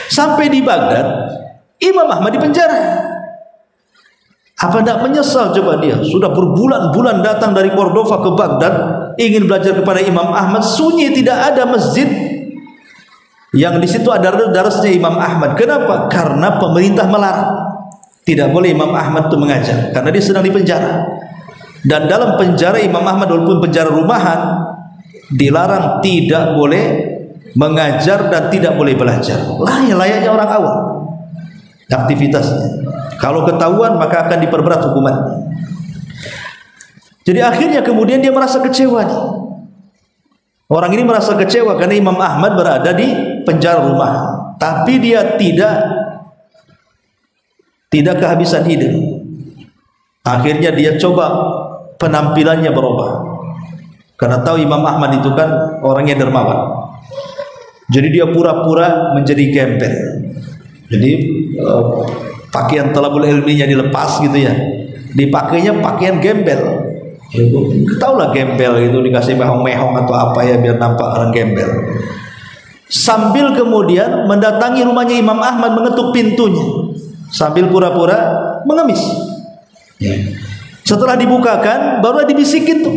A: Sampai di Baghdad, Imam Ahmad di penjara. Apa tidak menyesal coba dia? Sudah berbulan-bulan datang dari Cordova ke Baghdad, ingin belajar kepada Imam Ahmad, sunyi, tidak ada masjid yang di situ ada darasnya Imam Ahmad. Kenapa? Karena pemerintah melarang, tidak boleh Imam Ahmad itu mengajar, karena dia sedang di penjara. Dan dalam penjara Imam Ahmad, walaupun penjara rumahan, dilarang tidak boleh mengajar dan tidak boleh belajar. Layaknya orang awam aktivitasnya. Kalau ketahuan maka akan diperberat hukuman. Jadi akhirnya kemudian dia merasa kecewa nih. Orang ini merasa kecewa karena Imam Ahmad berada di penjara rumah, tapi dia tidak kehabisan ide. Akhirnya dia coba penampilannya berubah, karena tahu Imam Ahmad itu kan orangnya dermawan. Jadi dia pura-pura menjadi gembel. Jadi pakaian talabul ilminya dilepas gitu ya, dipakainya pakaian gembel. Tahulah gembel itu, dikasih mehong-mehong atau apa ya biar nampak orang gembel. Sambil kemudian mendatangi rumahnya Imam Ahmad, mengetuk pintunya sambil pura-pura mengemis. Setelah dibukakan baru dibisikin tuh.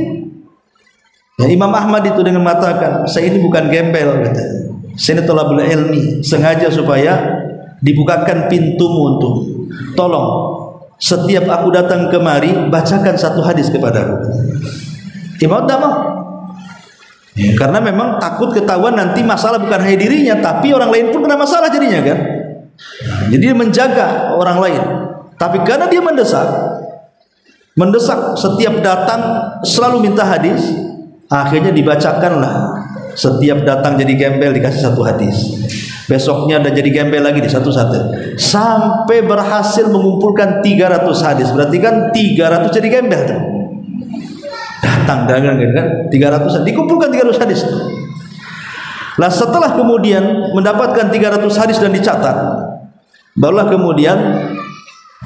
A: Ya, Imam Ahmad itu dengan mengatakan, saya ini bukan gembel, katanya. Saya ini talabul ilmi, sengaja supaya dibukakan pintumu untuk tolong setiap aku datang kemari bacakan satu hadis kepadaku. Imam tidak mau, karena memang takut ketahuan nanti masalah bukan hanya dirinya tapi orang lain pun kena masalah jadinya kan. Jadi dia menjaga orang lain, tapi karena dia mendesak setiap datang selalu minta hadis, akhirnya dibacakanlah. Setiap datang jadi gembel dikasih satu hadis, besoknya ada jadi gembel lagi di satu-satu, sampai berhasil mengumpulkan 300 hadis. Berarti kan 300 jadi gembel tuh. Datang dagang kan 300, dikumpulkan 300 hadis. Lah setelah kemudian mendapatkan 300 hadis dan dicatat, barulah kemudian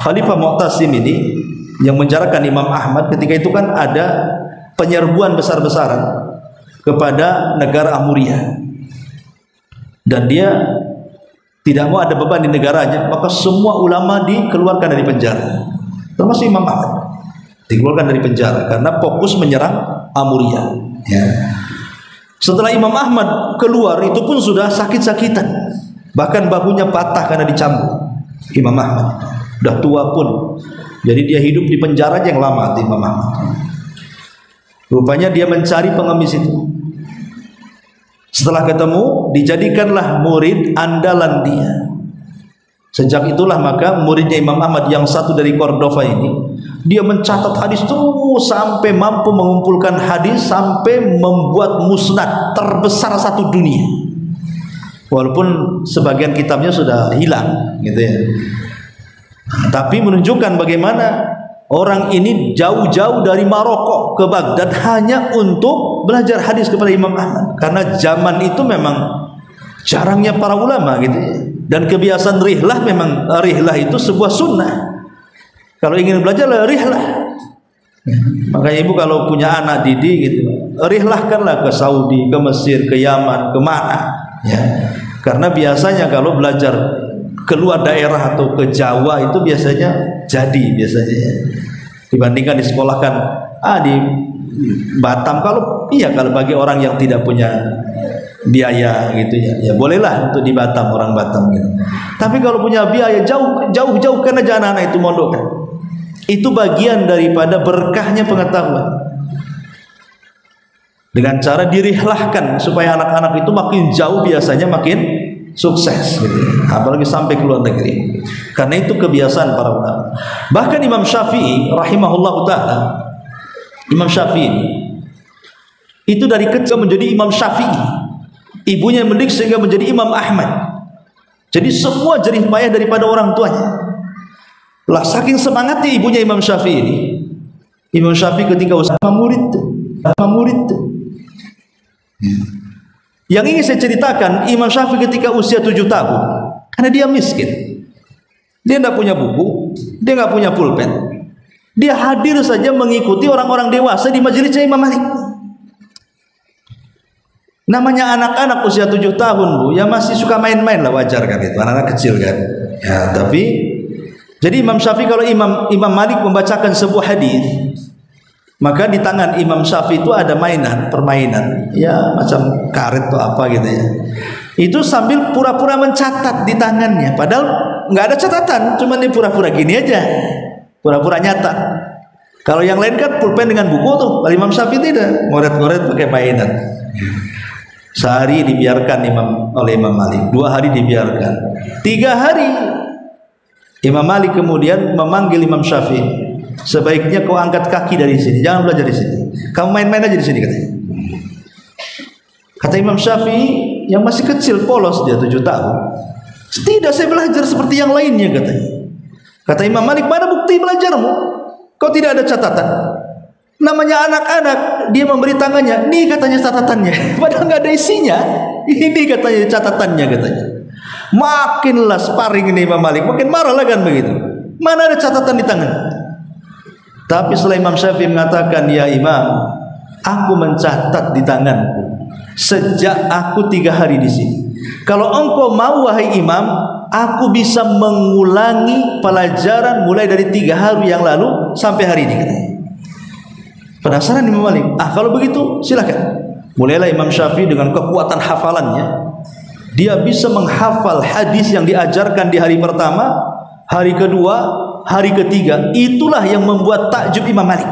A: Khalifah Mu'tasim ini yang menjarakan Imam Ahmad. Ketika itu kan ada penyerbuan besar-besaran kepada negara Amuriyah, dan dia tidak mau ada beban di negaranya, maka semua ulama dikeluarkan dari penjara, termasuk Imam Ahmad dikeluarkan dari penjara karena fokus menyerang Amuriyah. Ya. Setelah Imam Ahmad keluar, itu pun sudah sakit-sakitan, Bahkan bahunya patah karena dicambuk. Imam Ahmad udah tua pun, jadi dia hidup di penjara yang lama. Imam Ahmad rupanya dia mencari pengemis itu. Setelah ketemu, dijadikanlah murid andalan dia. Sejak itulah maka muridnya Imam Ahmad yang satu dari Cordova ini, dia mencatat hadis terus sampai mampu mengumpulkan hadis, sampai membuat musnad terbesar satu dunia. Walaupun sebagian kitabnya sudah hilang gitu ya. Tapi menunjukkan bagaimana orang ini jauh-jauh dari Maroko ke Baghdad hanya untuk belajar hadis kepada Imam Ahmad. Karena zaman itu memang jarangnya para ulama gitu ya. Dan kebiasaan rihlah, memang rihlah itu sebuah sunnah. Kalau ingin belajar rihlah. Makanya ibu kalau punya anak didik gitu, rihlahkanlah ke Saudi, ke Mesir, ke Yaman, ke mana ya. Karena biasanya kalau belajar keluar daerah atau ke Jawa itu biasanya biasanya dibandingkan disekolahkan di Batam. Kalau bagi orang yang tidak punya biaya gitu ya bolehlah untuk di Batam, orang Batam gitu. Tapi kalau punya biaya jauh karena jangan anak itu mondok kan. Itu bagian daripada berkahnya pengetahuan. Dengan cara dirihlahkan supaya anak-anak itu makin jauh biasanya makin sukses gitu. Apalagi sampai ke luar negeri. Karena itu kebiasaan para ulama. Bahkan Imam Syafi'i rahimahullah taala, Imam Syafi'i itu dari kecil menjadi Imam Syafi'i. Ibunya mendidik sehingga menjadi Imam Ahmad. Jadi semua jerih payah daripada orang tuanya. Lah saking semangatnya ibunya Imam Syafi'i ini, Imam Syafi'i ketika usaha murid. Yang ingin saya ceritakan, Imam Syafi'i ketika usia 7 tahun, karena dia miskin, dia tidak punya buku, dia nggak punya pulpen, dia hadir saja mengikuti orang-orang dewasa di majelisnya Imam Malik. Namanya anak-anak usia 7 tahun bu, ya masih suka main-main lah, wajar kan itu, anak-anak kecil kan. Ya tapi, jadi Imam Syafi'i kalau Imam Malik membacakan sebuah hadis, maka di tangan Imam Syafi'i itu ada permainan, ya macam karet atau apa gitu ya. Itu sambil pura-pura mencatat di tangannya, padahal nggak ada catatan, cuma dia pura-pura gini aja, pura-pura nyata. Kalau yang lain kan pulpen dengan buku tuh, kalau Imam Syafi'i tidak, ngoret-ngoret pakai mainan. Sehari dibiarkan oleh Imam Malik, 2 hari dibiarkan, 3 hari Imam Malik kemudian memanggil Imam Syafi'i, sebaiknya kau angkat kaki dari sini, jangan belajar di sini, kamu main-main aja di sini katanya. Kata Imam Syafi'i yang masih kecil, polos, dia 7 tahun, tidak, saya belajar seperti yang lainnya katanya. Kata Imam Malik, mana bukti belajarmu? Kau tidak ada catatan. Namanya anak-anak, dia memberi tangannya, nih katanya catatannya, padahal nggak ada isinya. Ini katanya catatannya katanya. Makinlah sparring ini Imam Malik, makin marah lah kan begitu. Mana ada catatan di tangan? Tapi setelah Imam Syafi'i mengatakan, ya Imam, aku mencatat di tanganku sejak aku 3 hari di sini. Kalau engkau mau wahai Imam, aku bisa mengulangi pelajaran mulai dari 3 hari yang lalu sampai hari ini katanya. Penasaran Imam Malik, kalau begitu silakan. Mulailah Imam Syafi'i dengan kekuatan hafalannya, dia bisa menghafal hadis yang diajarkan di hari pertama, hari kedua, hari ketiga. Itulah yang membuat takjub Imam Malik.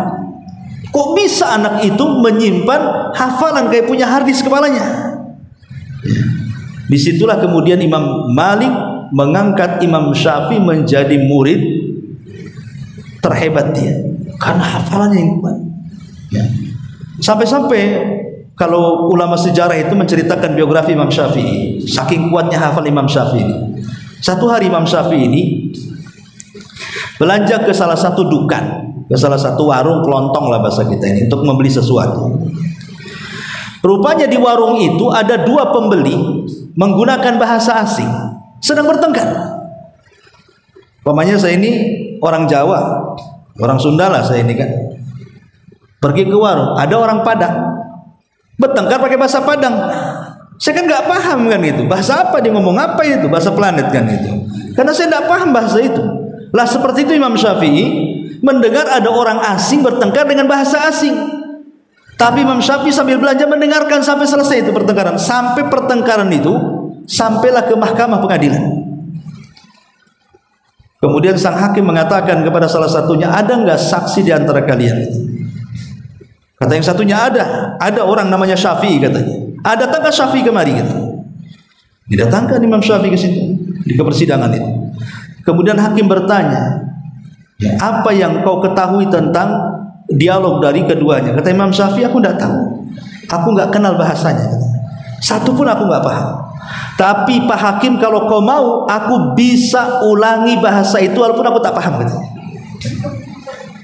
A: Kok bisa anak itu menyimpan hafalan kayak punya harddisk kepalanya? Disitulah kemudian Imam Malik mengangkat Imam Syafi'i menjadi murid terhebat dia, karena hafalannya yang kuat. Ya. Sampai-sampai kalau ulama sejarah itu menceritakan biografi Imam Syafi'i, saking kuatnya hafal Imam Syafi'i ini. Satu hari Imam Syafi'i ini belanja ke salah satu dukan, ke salah satu warung kelontong lah bahasa kita ini, untuk membeli sesuatu. Rupanya di warung itu ada 2 pembeli menggunakan bahasa asing, sedang bertengkar. Pamannya saya ini orang Jawa, orang Sunda lah saya ini kan. Pergi ke warung, ada orang Padang bertengkar pakai bahasa Padang. Saya kan nggak paham kan itu, bahasa apa dia ngomong, apa itu bahasa planet kan itu, karena saya nggak paham bahasa itu. Lah seperti itu Imam Syafi'i mendengar ada orang asing bertengkar dengan bahasa asing, tapi Imam Syafi'i sambil belanja mendengarkan sampai selesai itu pertengkaran. Sampai pertengkaran itu sampailah ke mahkamah pengadilan. Kemudian sang hakim mengatakan kepada salah satunya, ada enggak saksi di antara kalian? Kata yang satunya, ada orang namanya Syafi'i katanya. Datangkah Syafi'i kemari gitu. Didatangkan Imam Syafi'i ke situ di persidangan itu. Kemudian hakim bertanya, apa yang kau ketahui tentang dialog dari keduanya? Kata Imam Syafi'i, aku tidak tahu. Aku nggak kenal bahasanya. Satu pun aku nggak paham. Tapi Pak Hakim, kalau kau mau, aku bisa ulangi bahasa itu walaupun aku tak paham. Gitu.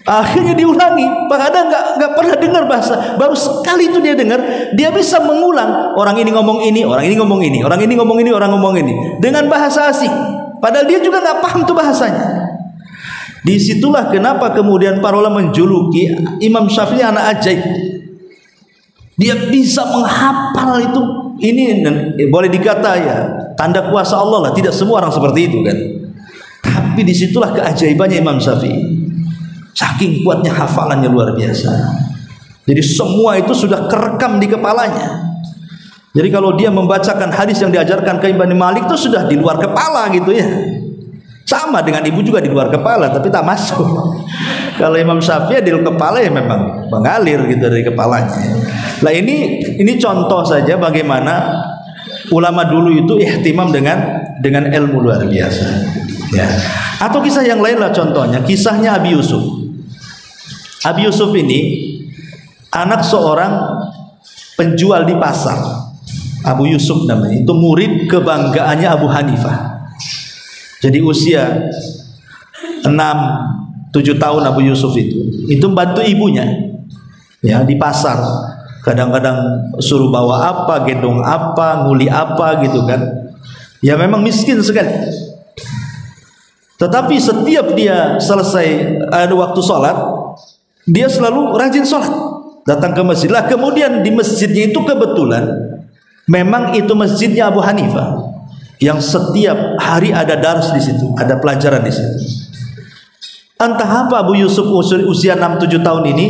A: Akhirnya diulangi. Pak Ada nggak pernah dengar bahasa. Baru sekali itu dia dengar, dia bisa mengulang. Orang ini ngomong ini, orang ini ngomong ini, orang ini ngomong ini, orang ngomong ini dengan bahasa asing. Padahal dia juga nggak paham tuh bahasanya. Disitulah kenapa kemudian para ulama menjuluki Imam Syafi'i anak ajaib. Dia bisa menghafal itu. Ini boleh dikata ya tanda kuasa Allah lah. Tidak semua orang seperti itu kan. Tapi disitulah keajaibannya Imam Syafi'i. Saking kuatnya hafalannya luar biasa. Jadi semua itu sudah kerekam di kepalanya. Jadi kalau dia membacakan hadis yang diajarkan ke Imam Malik itu sudah di luar kepala gitu ya. Sama dengan ibu juga di luar kepala tapi tak masuk. Kalau Imam Syafi'i di luar kepala ya memang mengalir gitu dari kepalanya. Nah ini contoh saja bagaimana ulama dulu itu ihtimam dengan ilmu luar biasa. Ya. Atau kisah yang lain lah contohnya, kisahnya Abi Yusuf. Abi Yusuf ini anak seorang penjual di pasar. Abu Yusuf namanya. Itu murid kebanggaannya Abu Hanifah. Jadi usia 6-7 tahun Abu Yusuf itu bantu ibunya ya di pasar. Kadang-kadang suruh bawa apa, gendong apa, nguli apa gitu kan. Ya memang miskin sekali. Tetapi setiap dia selesai ada waktu sholat, dia selalu rajin sholat, datang ke masjid lah. Kemudian di masjidnya itu kebetulan memang itu masjidnya Abu Hanifah yang setiap hari ada dars di situ, ada pelajaran di situ. Entah apa Abu Yusuf usia 6-7 tahun ini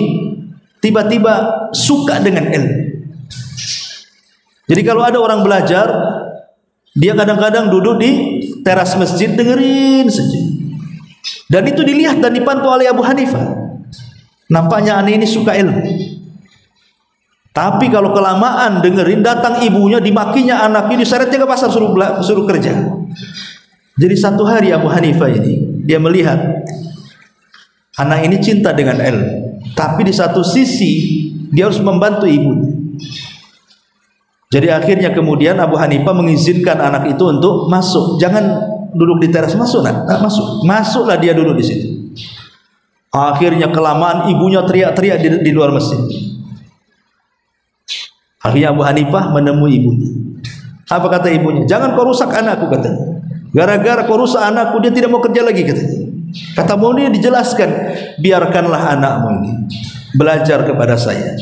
A: tiba-tiba suka dengan ilmu. Jadi kalau ada orang belajar, dia kadang-kadang duduk di teras masjid dengerin saja. Dan itu dilihat dan dipantau oleh Abu Hanifah. Nampaknya anak ini suka ilmu. Tapi kalau kelamaan dengerin, datang ibunya, dimakinya anaknya, diseretnya ke pasar, suruh kerja. Jadi satu hari Abu Hanifah ini dia melihat anak ini cinta dengan ilmu, tapi di satu sisi dia harus membantu ibunya. Jadi akhirnya kemudian Abu Hanifah mengizinkan anak itu untuk masuk. Jangan duduk di teras, masuk nak, masuk. Masuklah dia duduk di situ. Akhirnya kelamaan ibunya teriak-teriak di luar masjid. Akhirnya Abu Hanifah menemui ibunya. Apa kata ibunya? Jangan kau rusak anakku katanya. Gara-gara kau rusak anakku, dia tidak mau kerja lagi katanya. Kata Moni dijelaskan, biarkanlah anakmu ini belajar kepada saya.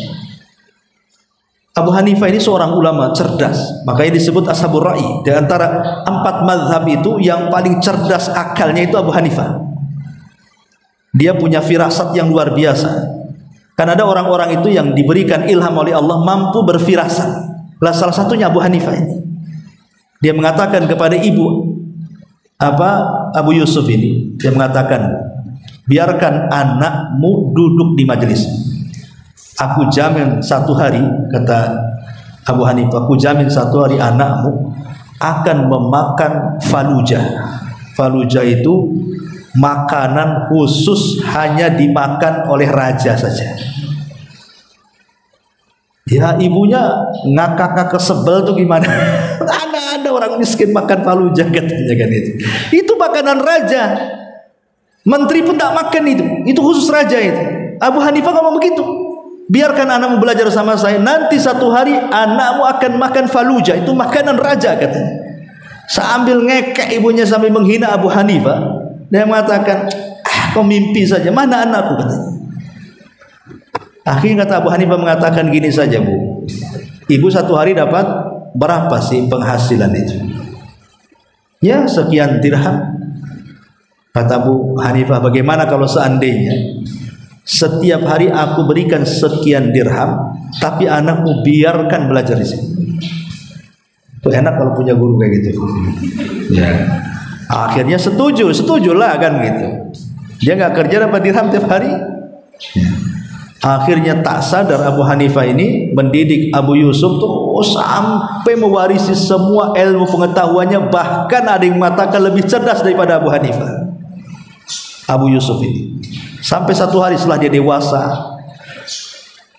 A: Abu Hanifah ini seorang ulama cerdas, makanya disebut Ashabur Ra'i. Di antara 4 mazhab itu yang paling cerdas akalnya itu Abu Hanifah. Dia punya firasat yang luar biasa. Karena ada orang-orang itu yang diberikan ilham oleh Allah mampu berfirasat. Lah salah satunya Abu Hanifah ini. Dia mengatakan kepada ibu Abu Yusuf ini, dia mengatakan, biarkan anakmu duduk di majelis. Aku jamin satu hari, kata Abu Hanifah, aku jamin satu hari anakmu akan memakan falujah. Falujah itu makanan khusus hanya dimakan oleh raja saja. Ya ibunya ngakak-ngakak sebel tuh gimana? Ada orang miskin makan falujah katanya kan itu. Itu makanan raja. Menteri pun tak makan itu. Itu khusus raja itu. Abu Hanifah ngomong begitu. Biarkan anakmu belajar sama saya. Nanti satu hari anakmu akan makan falujah. Itu makanan raja katanya. Sambil ngekek ibunya sambil menghina Abu Hanifah. Dia mengatakan, kau mimpi saja. Mana anakku katanya. Akhirnya kata Abu Hanifah mengatakan gini saja bu. Ibu satu hari dapat berapa sih penghasilan itu? Ya sekian dirham. Kata Abu Hanifah, bagaimana kalau seandainya setiap hari aku berikan sekian dirham, tapi anakmu biarkan belajar di sini. Tuh enak kalau punya guru kayak gitu. Ya. Akhirnya setujulah kan gitu. Dia nggak kerja dapat dirham tiap hari. Ya. Akhirnya tak sadar Abu Hanifah ini mendidik Abu Yusuf tuh sampai mewarisi semua ilmu pengetahuannya, bahkan ada yang mengatakan lebih cerdas daripada Abu Hanifah. Abu Yusuf ini sampai satu hari setelah dia dewasa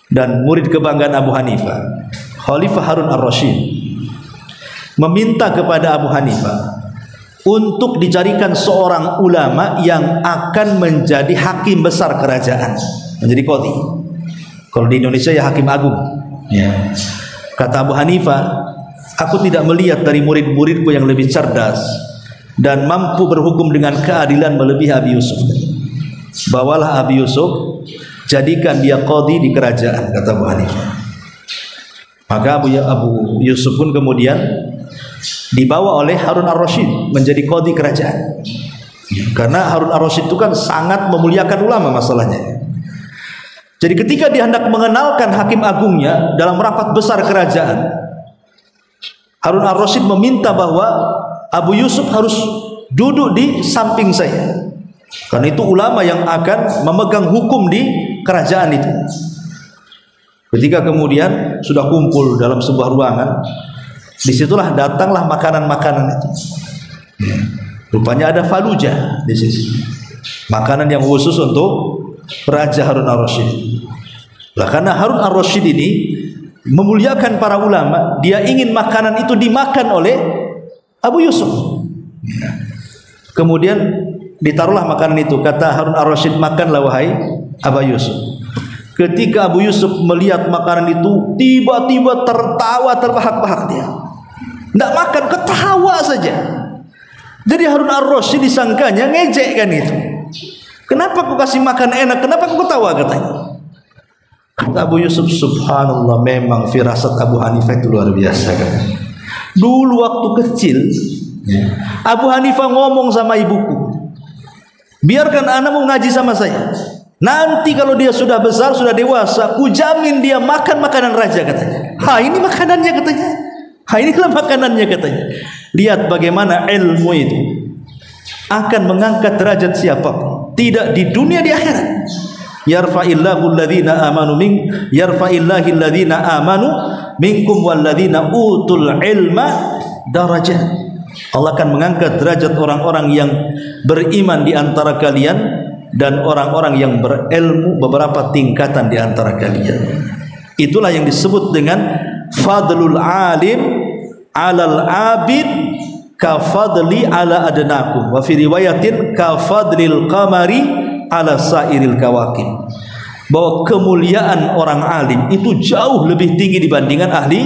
A: dan murid kebanggaan Abu Hanifah, Khalifah Harun ar-Rasyid meminta kepada Abu Hanifah untuk dicarikan seorang ulama yang akan menjadi hakim besar kerajaan, menjadi qadhi. Kalau di Indonesia ya hakim agung. Ya. Kata Abu Hanifah, aku tidak melihat dari murid-muridku yang lebih cerdas dan mampu berhukum dengan keadilan melebihi Abi Yusuf. Bawalah Abi Yusuf, jadikan dia qadhi di kerajaan, kata Abu Hanifah. Maka Abu Yusuf pun kemudian dibawa oleh Harun ar-Rasyid menjadi qadhi kerajaan. Karena Harun ar-Rasyid itu kan sangat memuliakan ulama masalahnya. Jadi ketika dia hendak mengenalkan hakim agungnya dalam rapat besar kerajaan, Harun ar-Rasyid meminta bahwa Abu Yusuf harus duduk di samping saya, karena itu ulama yang akan memegang hukum di kerajaan itu. Ketika kemudian sudah kumpul dalam sebuah ruangan, disitulah datanglah makanan-makanan itu. Rupanya ada faluja di sini, makanan yang khusus untuk Raja Harun ar-Rasyid. Lah karena Harun ar-Rasyid ini memuliakan para ulama, dia ingin makanan itu dimakan oleh Abu Yusuf. Kemudian ditaruhlah makanan itu, kata Harun ar-Rasyid, makanlah wahai Abu Yusuf. Ketika Abu Yusuf melihat makanan itu, tiba-tiba tertawa terbahak-bahak dia. Tidak makan, ketawa saja. Jadi Harun ar-Rasyid disangkanya ngejek kan itu. Kenapa aku kasih makan enak, kenapa aku ketawa, katanya. Kata Abu Yusuf, subhanallah, memang firasat Abu Hanifah itu luar biasa kan. Dulu waktu kecil, Abu Hanifah ngomong sama ibuku, biarkan anak mau ngaji sama saya. Nanti kalau dia sudah besar, sudah dewasa, ku jamin dia makan makanan raja, katanya. Ha, ini makanannya, katanya. Ha, inilah makanannya, katanya. Lihat bagaimana ilmu itu akan mengangkat derajat siapapun, tidak di dunia, di akhirat. Yarfa'illahu alladhina amanu minkum walladhina utul ilma darajat. Allah akan mengangkat derajat orang-orang yang beriman di antara kalian dan orang-orang yang berilmu beberapa tingkatan di antara kalian. Itulah yang disebut dengan fadlul alim alal abid ka fadli ala adnakum, wa fi riwayatin ka fadlil qamari ala sairil kawakib. Bahwa kemuliaan orang alim itu jauh lebih tinggi dibandingkan ahli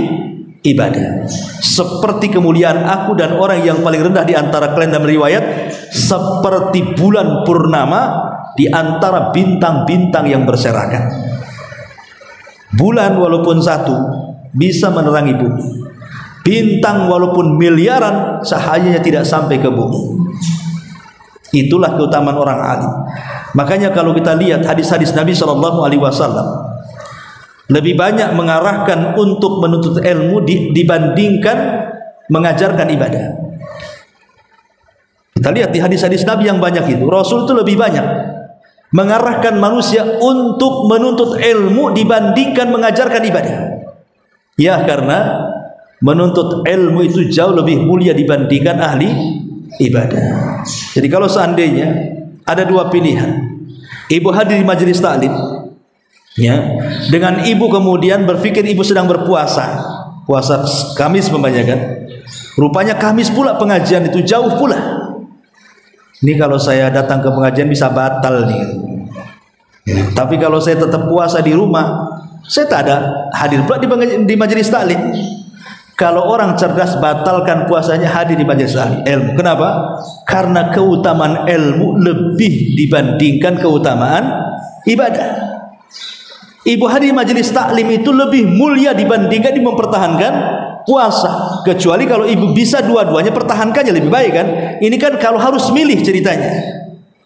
A: ibadah. Seperti kemuliaan aku dan orang yang paling rendah di antara kalian, dalam riwayat seperti bulan purnama di antara bintang-bintang yang berserakan. Bulan walaupun satu bisa menerangi bumi, bintang walaupun miliaran cahayanya tidak sampai ke bumi. Itulah keutamaan orang alim. Makanya kalau kita lihat hadis-hadis Nabi SAW lebih banyak mengarahkan untuk menuntut ilmu dibandingkan mengajarkan ibadah. Kita lihat di hadis-hadis Nabi yang banyak itu, Rasul itu lebih banyak mengarahkan manusia untuk menuntut ilmu dibandingkan mengajarkan ibadah. Ya, karena menuntut ilmu itu jauh lebih mulia dibandingkan ahli ibadah. Jadi kalau seandainya ada dua pilihan, ibu hadir di majelis taklim, ya, dengan ibu kemudian berpikir ibu sedang berpuasa, puasa Kamis membanyakan, rupanya Kamis pula pengajian itu jauh pula. Ini kalau saya datang ke pengajian bisa batal nih. Ya, tapi kalau saya tetap puasa di rumah, saya tak ada hadir pula di majelis taklim. Kalau orang cerdas batalkan puasanya, hadir di majelis ilmu. Kenapa? Karena keutamaan ilmu lebih dibandingkan keutamaan ibadah. Ibu hadir di majelis taklim itu lebih mulia dibandingkan mempertahankan puasa. Kecuali kalau ibu bisa dua-duanya, pertahankannya lebih baik kan. Ini kan kalau harus milih ceritanya,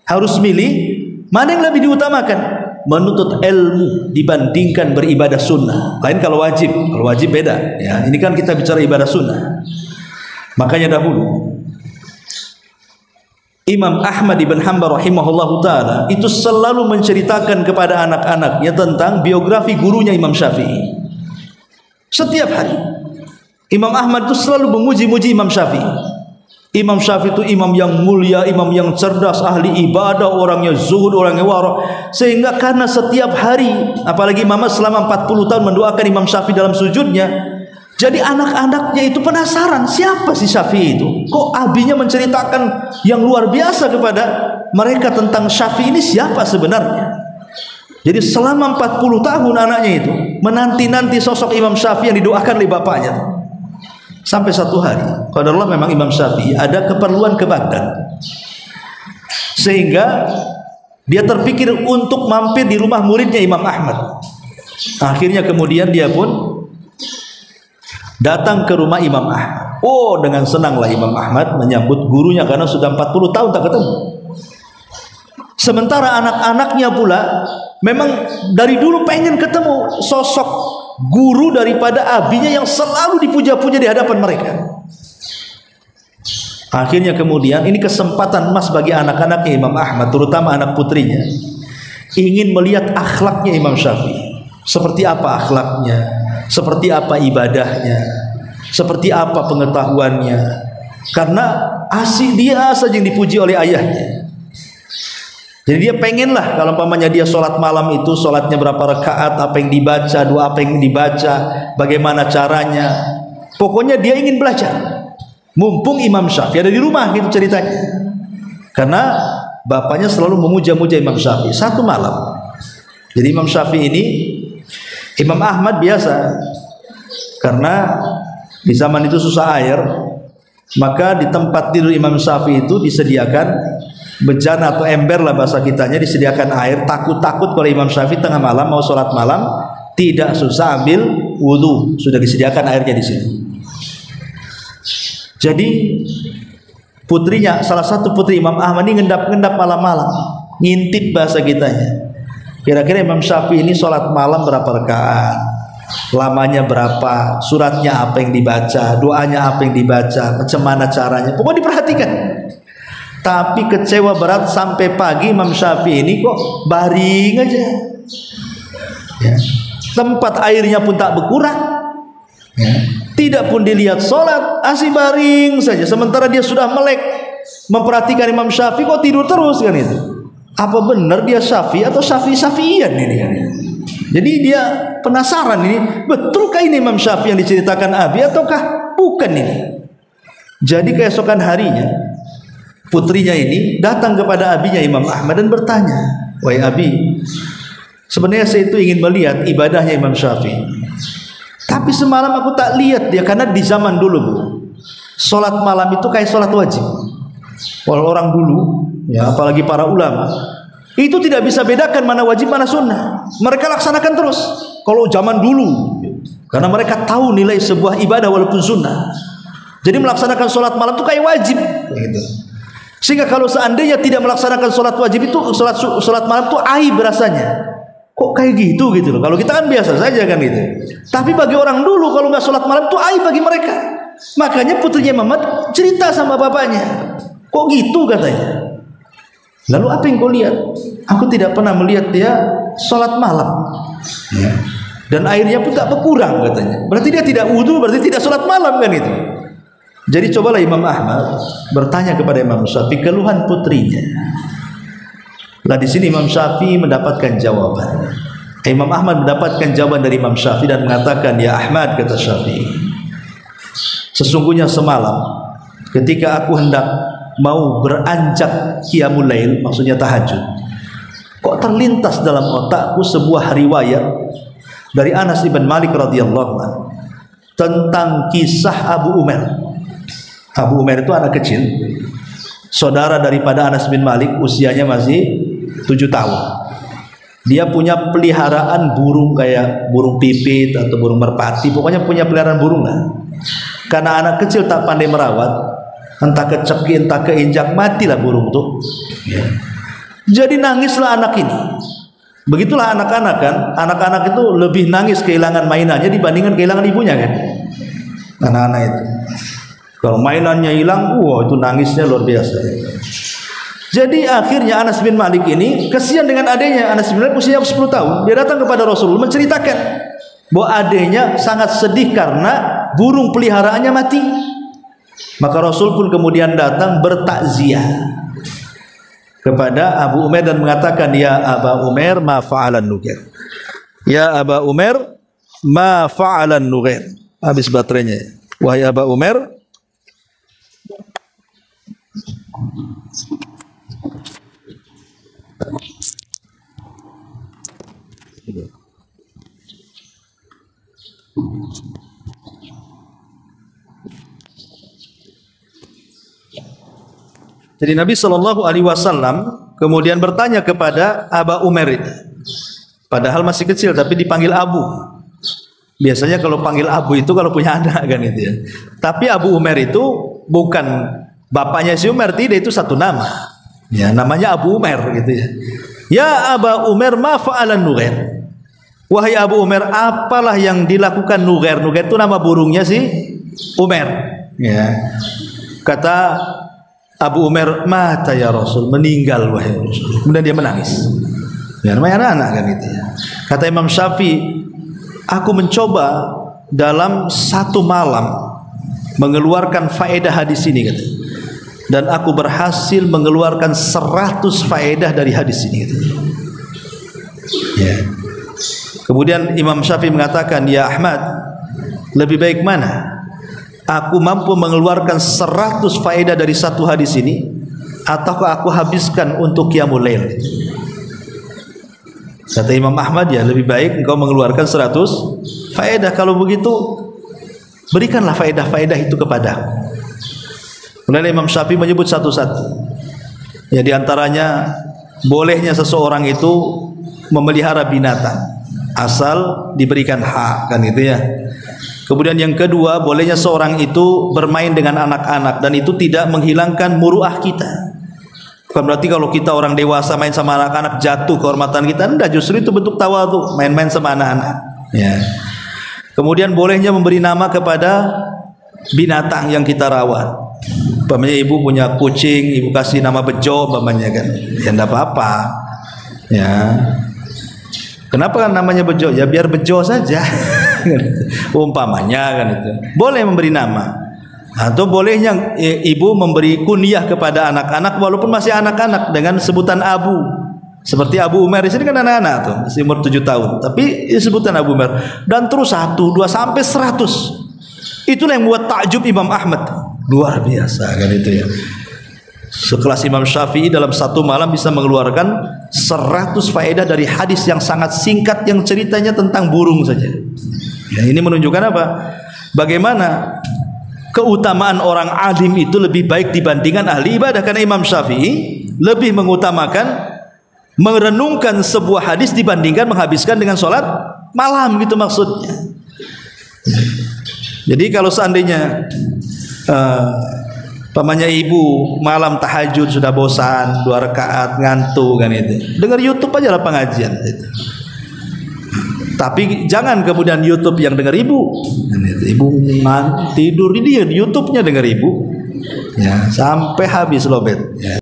A: harus milih mana yang lebih diutamakan. Menuntut ilmu dibandingkan beribadah sunnah. Lain kalau wajib beda ya. Ini kan kita bicara ibadah sunnah. Makanya dahulu Imam Ahmad ibn Hanbal rahimahullahu ta'ala itu selalu menceritakan kepada anak-anaknya tentang biografi gurunya Imam Syafi'i. Setiap hari Imam Ahmad itu selalu memuji-muji Imam Syafi'i. Imam Syafi'i itu imam yang mulia, imam yang cerdas, ahli ibadah, orangnya zuhud, orangnya wara. Sehingga karena setiap hari, apalagi Imam selama 40 tahun mendoakan Imam Syafi'i dalam sujudnya, jadi anak-anaknya itu penasaran, siapa sih Syafi'i itu? Kok abinya menceritakan yang luar biasa kepada mereka tentang Syafi'i ini siapa sebenarnya? Jadi selama 40 tahun anaknya itu menanti-nanti sosok Imam Syafi'i yang didoakan oleh bapaknya. Sampai satu hari, qadarullah memang Imam Syafi'i ada keperluan ke Baghdad. Sehingga dia terpikir untuk mampir di rumah muridnya Imam Ahmad. Akhirnya kemudian dia pun datang ke rumah Imam Ahmad. Oh, dengan senanglah Imam Ahmad menyambut gurunya karena sudah 40 tahun tak ketemu. Sementara anak-anaknya pula memang dari dulu pengen ketemu sosok guru daripada abinya yang selalu dipuja-puja di hadapan mereka. Akhirnya kemudian ini kesempatan emas bagi anak-anaknya Imam Ahmad, terutama anak putrinya, ingin melihat akhlaknya Imam Syafi'i. Seperti apa akhlaknya, seperti apa ibadahnya, seperti apa pengetahuannya. Karena asih dia saja yang dipuji oleh ayahnya. Jadi dia pengenlah kalau umpamanya dia sholat malam itu sholatnya berapa rakaat, apa yang dibaca, doa apa yang dibaca, bagaimana caranya. Pokoknya dia ingin belajar. Mumpung Imam Syafi'i ada di rumah gitu ceritanya. Karena bapaknya selalu memuja-muja Imam Syafi'i. Satu malam, jadi Imam Syafi'i ini, Imam Ahmad biasa, karena di zaman itu susah air, maka di tempat tidur Imam Syafi'i itu disediakan bejana atau ember lah bahasa kitanya, disediakan air. Takut-takut kalau Imam Syafi'i tengah malam mau sholat malam tidak susah ambil wudhu, sudah disediakan airnya di sini. Jadi putrinya, salah satu putri Imam Ahmad ini ngendap-ngendap malam-malam, ngintip bahasa kitanya. Kira-kira Imam Syafi'i ini sholat malam berapa rakaat, lamanya berapa, suratnya apa yang dibaca, doanya apa yang dibaca, macam mana caranya, pokoknya diperhatikan. Tapi kecewa berat sampai pagi Imam Syafi'i ini kok baring aja ya. Tempat airnya pun tak berkurang ya. Tidak pun dilihat sholat, asih baring saja. Sementara dia sudah melek memperhatikan Imam Syafi'i kok tidur terus kan itu. Apa benar dia Syafi'i atau Syafi'ian ini kan? Jadi dia penasaran ini, betulkah ini Imam Syafi'i yang diceritakan Abi ataukah bukan ini? Jadi keesokan harinya putrinya ini datang kepada abinya Imam Ahmad dan bertanya, "Wahai Abi, sebenarnya saya itu ingin melihat ibadahnya Imam Syafi'i. Tapi semalam aku tak lihat dia, karena di zaman dulu Bu, sholat malam itu kayak sholat wajib. Kalau orang dulu ya, apalagi para ulama, itu tidak bisa bedakan mana wajib mana sunnah. Mereka laksanakan terus kalau zaman dulu, karena mereka tahu nilai sebuah ibadah walaupun sunnah. Jadi melaksanakan sholat malam itu kayak wajib gitu. Sehingga kalau seandainya tidak melaksanakan sholat wajib itu, sholat malam itu aib rasanya. Kok kayak gitu loh. Kalau kita kan biasa saja kan gitu. Tapi bagi orang dulu kalau nggak sholat malam itu aib bagi mereka. Makanya putrinya Muhammad cerita sama bapaknya, kok gitu katanya. Lalu apa yang kau lihat? Aku tidak pernah melihat dia sholat malam ya. Dan airnya pun tak berkurang katanya. Berarti dia tidak wudu, berarti tidak sholat malam kan itu. Jadi cobalah Imam Ahmad bertanya kepada Imam Syafi'i keluhan putrinya. Lah di sini Imam Syafi'i mendapatkan jawaban. Imam Ahmad mendapatkan jawaban dari Imam Syafi'i dan mengatakan, "Ya Ahmad," kata Syafi'i, "sesungguhnya semalam ketika aku hendak mau beranjak qiyamul lail, maksudnya tahajud, kok terlintas dalam otakku sebuah riwayat dari Anas bin Malik radhiyallahu anhu tentang kisah Abu Umair." Abu Umair itu anak kecil, saudara daripada Anas bin Malik, usianya masih 7 tahun. Dia punya peliharaan burung kayak burung pipit atau burung merpati, pokoknya punya peliharaan burung lah. Karena anak kecil tak pandai merawat, entah kecekik entah keinjak, matilah burung tuh ya. Jadi nangislah anak ini. Begitulah anak-anak kan, anak-anak itu lebih nangis kehilangan mainannya dibandingkan kehilangan ibunya kan, anak-anak itu. Kalau mainannya hilang, wah itu nangisnya luar biasa. Jadi akhirnya Anas bin Malik ini kesian dengan adiknya. Anas bin Malik usia 10 tahun. Dia datang kepada Rasulullah menceritakan bahwa adiknya sangat sedih karena burung peliharaannya mati. Maka Rasul pun kemudian datang bertakziah kepada Abu Umair dan mengatakan, ya Aba Umair ma fa'alan nughair. Ya Aba Umair ma fa'alan nughair. Habis baterainya. Wahai Aba Umair, jadi Nabi Shallallahu Alaihi Wasallam kemudian bertanya kepada Aba Umair, padahal masih kecil tapi dipanggil Abu. Biasanya kalau panggil Abu itu kalau punya anak kan itu ya. Tapi Abu Umair itu bukan bapaknya si Umar, tidak, itu satu nama. Ya, namanya Abu Umair gitu ya. Ya Aba Umair ma fa'alan nughair. Wahai Abu Umair, apalah yang dilakukan Nughair? Nughair itu nama burungnya si Umair. Ya. Kata Abu Umair, mata ya Rasul, meninggal wahai Rasul. Kemudian dia menangis. Ya, namanya anak-anak kan itu ya. Kata Imam Syafi'i, aku mencoba dalam satu malam mengeluarkan faedah hadis ini kata. Dan aku berhasil mengeluarkan 100 faedah dari hadis ini kata. Ya. Kemudian Imam Syafi'i mengatakan, ya Ahmad, lebih baik mana? Aku mampu mengeluarkan 100 faedah dari satu hadis ini, ataukah aku habiskan untuk qiyamul lail? Kata Imam Ahmad, ya lebih baik engkau mengeluarkan 100 faedah. Kalau begitu, berikanlah faedah-faedah itu kepadaku. Kemudian Imam Syafi'i menyebut satu-satu. Ya, diantaranya bolehnya seseorang itu memelihara binatang asal diberikan hak, kan itu ya. Kemudian yang kedua, bolehnya seorang itu bermain dengan anak-anak dan itu tidak menghilangkan muruah kita. Bukan berarti kalau kita orang dewasa main sama anak-anak jatuh kehormatan kita, enggak, justru itu bentuk tawadhu, main-main sama anak-anak. Ya. Kemudian bolehnya memberi nama kepada binatang yang kita rawat. Umpamanya ibu punya kucing, ibu kasih nama Bejo umpamanya kan. Ya enggak apa-apa. Ya. Kenapa kan namanya Bejo? Ya biar Bejo saja. Umpamanya kan itu. Boleh memberi nama. Atau bolehnya ibu memberi kunyah kepada anak-anak walaupun masih anak-anak dengan sebutan Abu. Seperti Abu Umair, di sini kan anak-anak tuh, masih umur 7 tahun, tapi sebutan Abu Umair. Dan terus 1, 2 sampai 100. Itulah yang membuat takjub Imam Ahmad. Luar biasa kan itu ya. Sekelas Imam Syafi'i dalam satu malam bisa mengeluarkan 100 faedah dari hadis yang sangat singkat yang ceritanya tentang burung saja. Ya, ini menunjukkan apa? Bagaimana keutamaan orang alim itu lebih baik dibandingkan ahli ibadah. Karena Imam Syafi'i lebih mengutamakan merenungkan sebuah hadis dibandingkan menghabiskan dengan sholat malam, gitu maksudnya. Jadi kalau seandainya pamannya ibu malam tahajud sudah bosan 2 rakaat ngantuk kan itu, dengar YouTube aja lah pengajian itu. Tapi jangan kemudian YouTube yang dengar ibu, ibu tidur ini YouTube-nya dengar ibu, ya sampai habis lobet. Ya.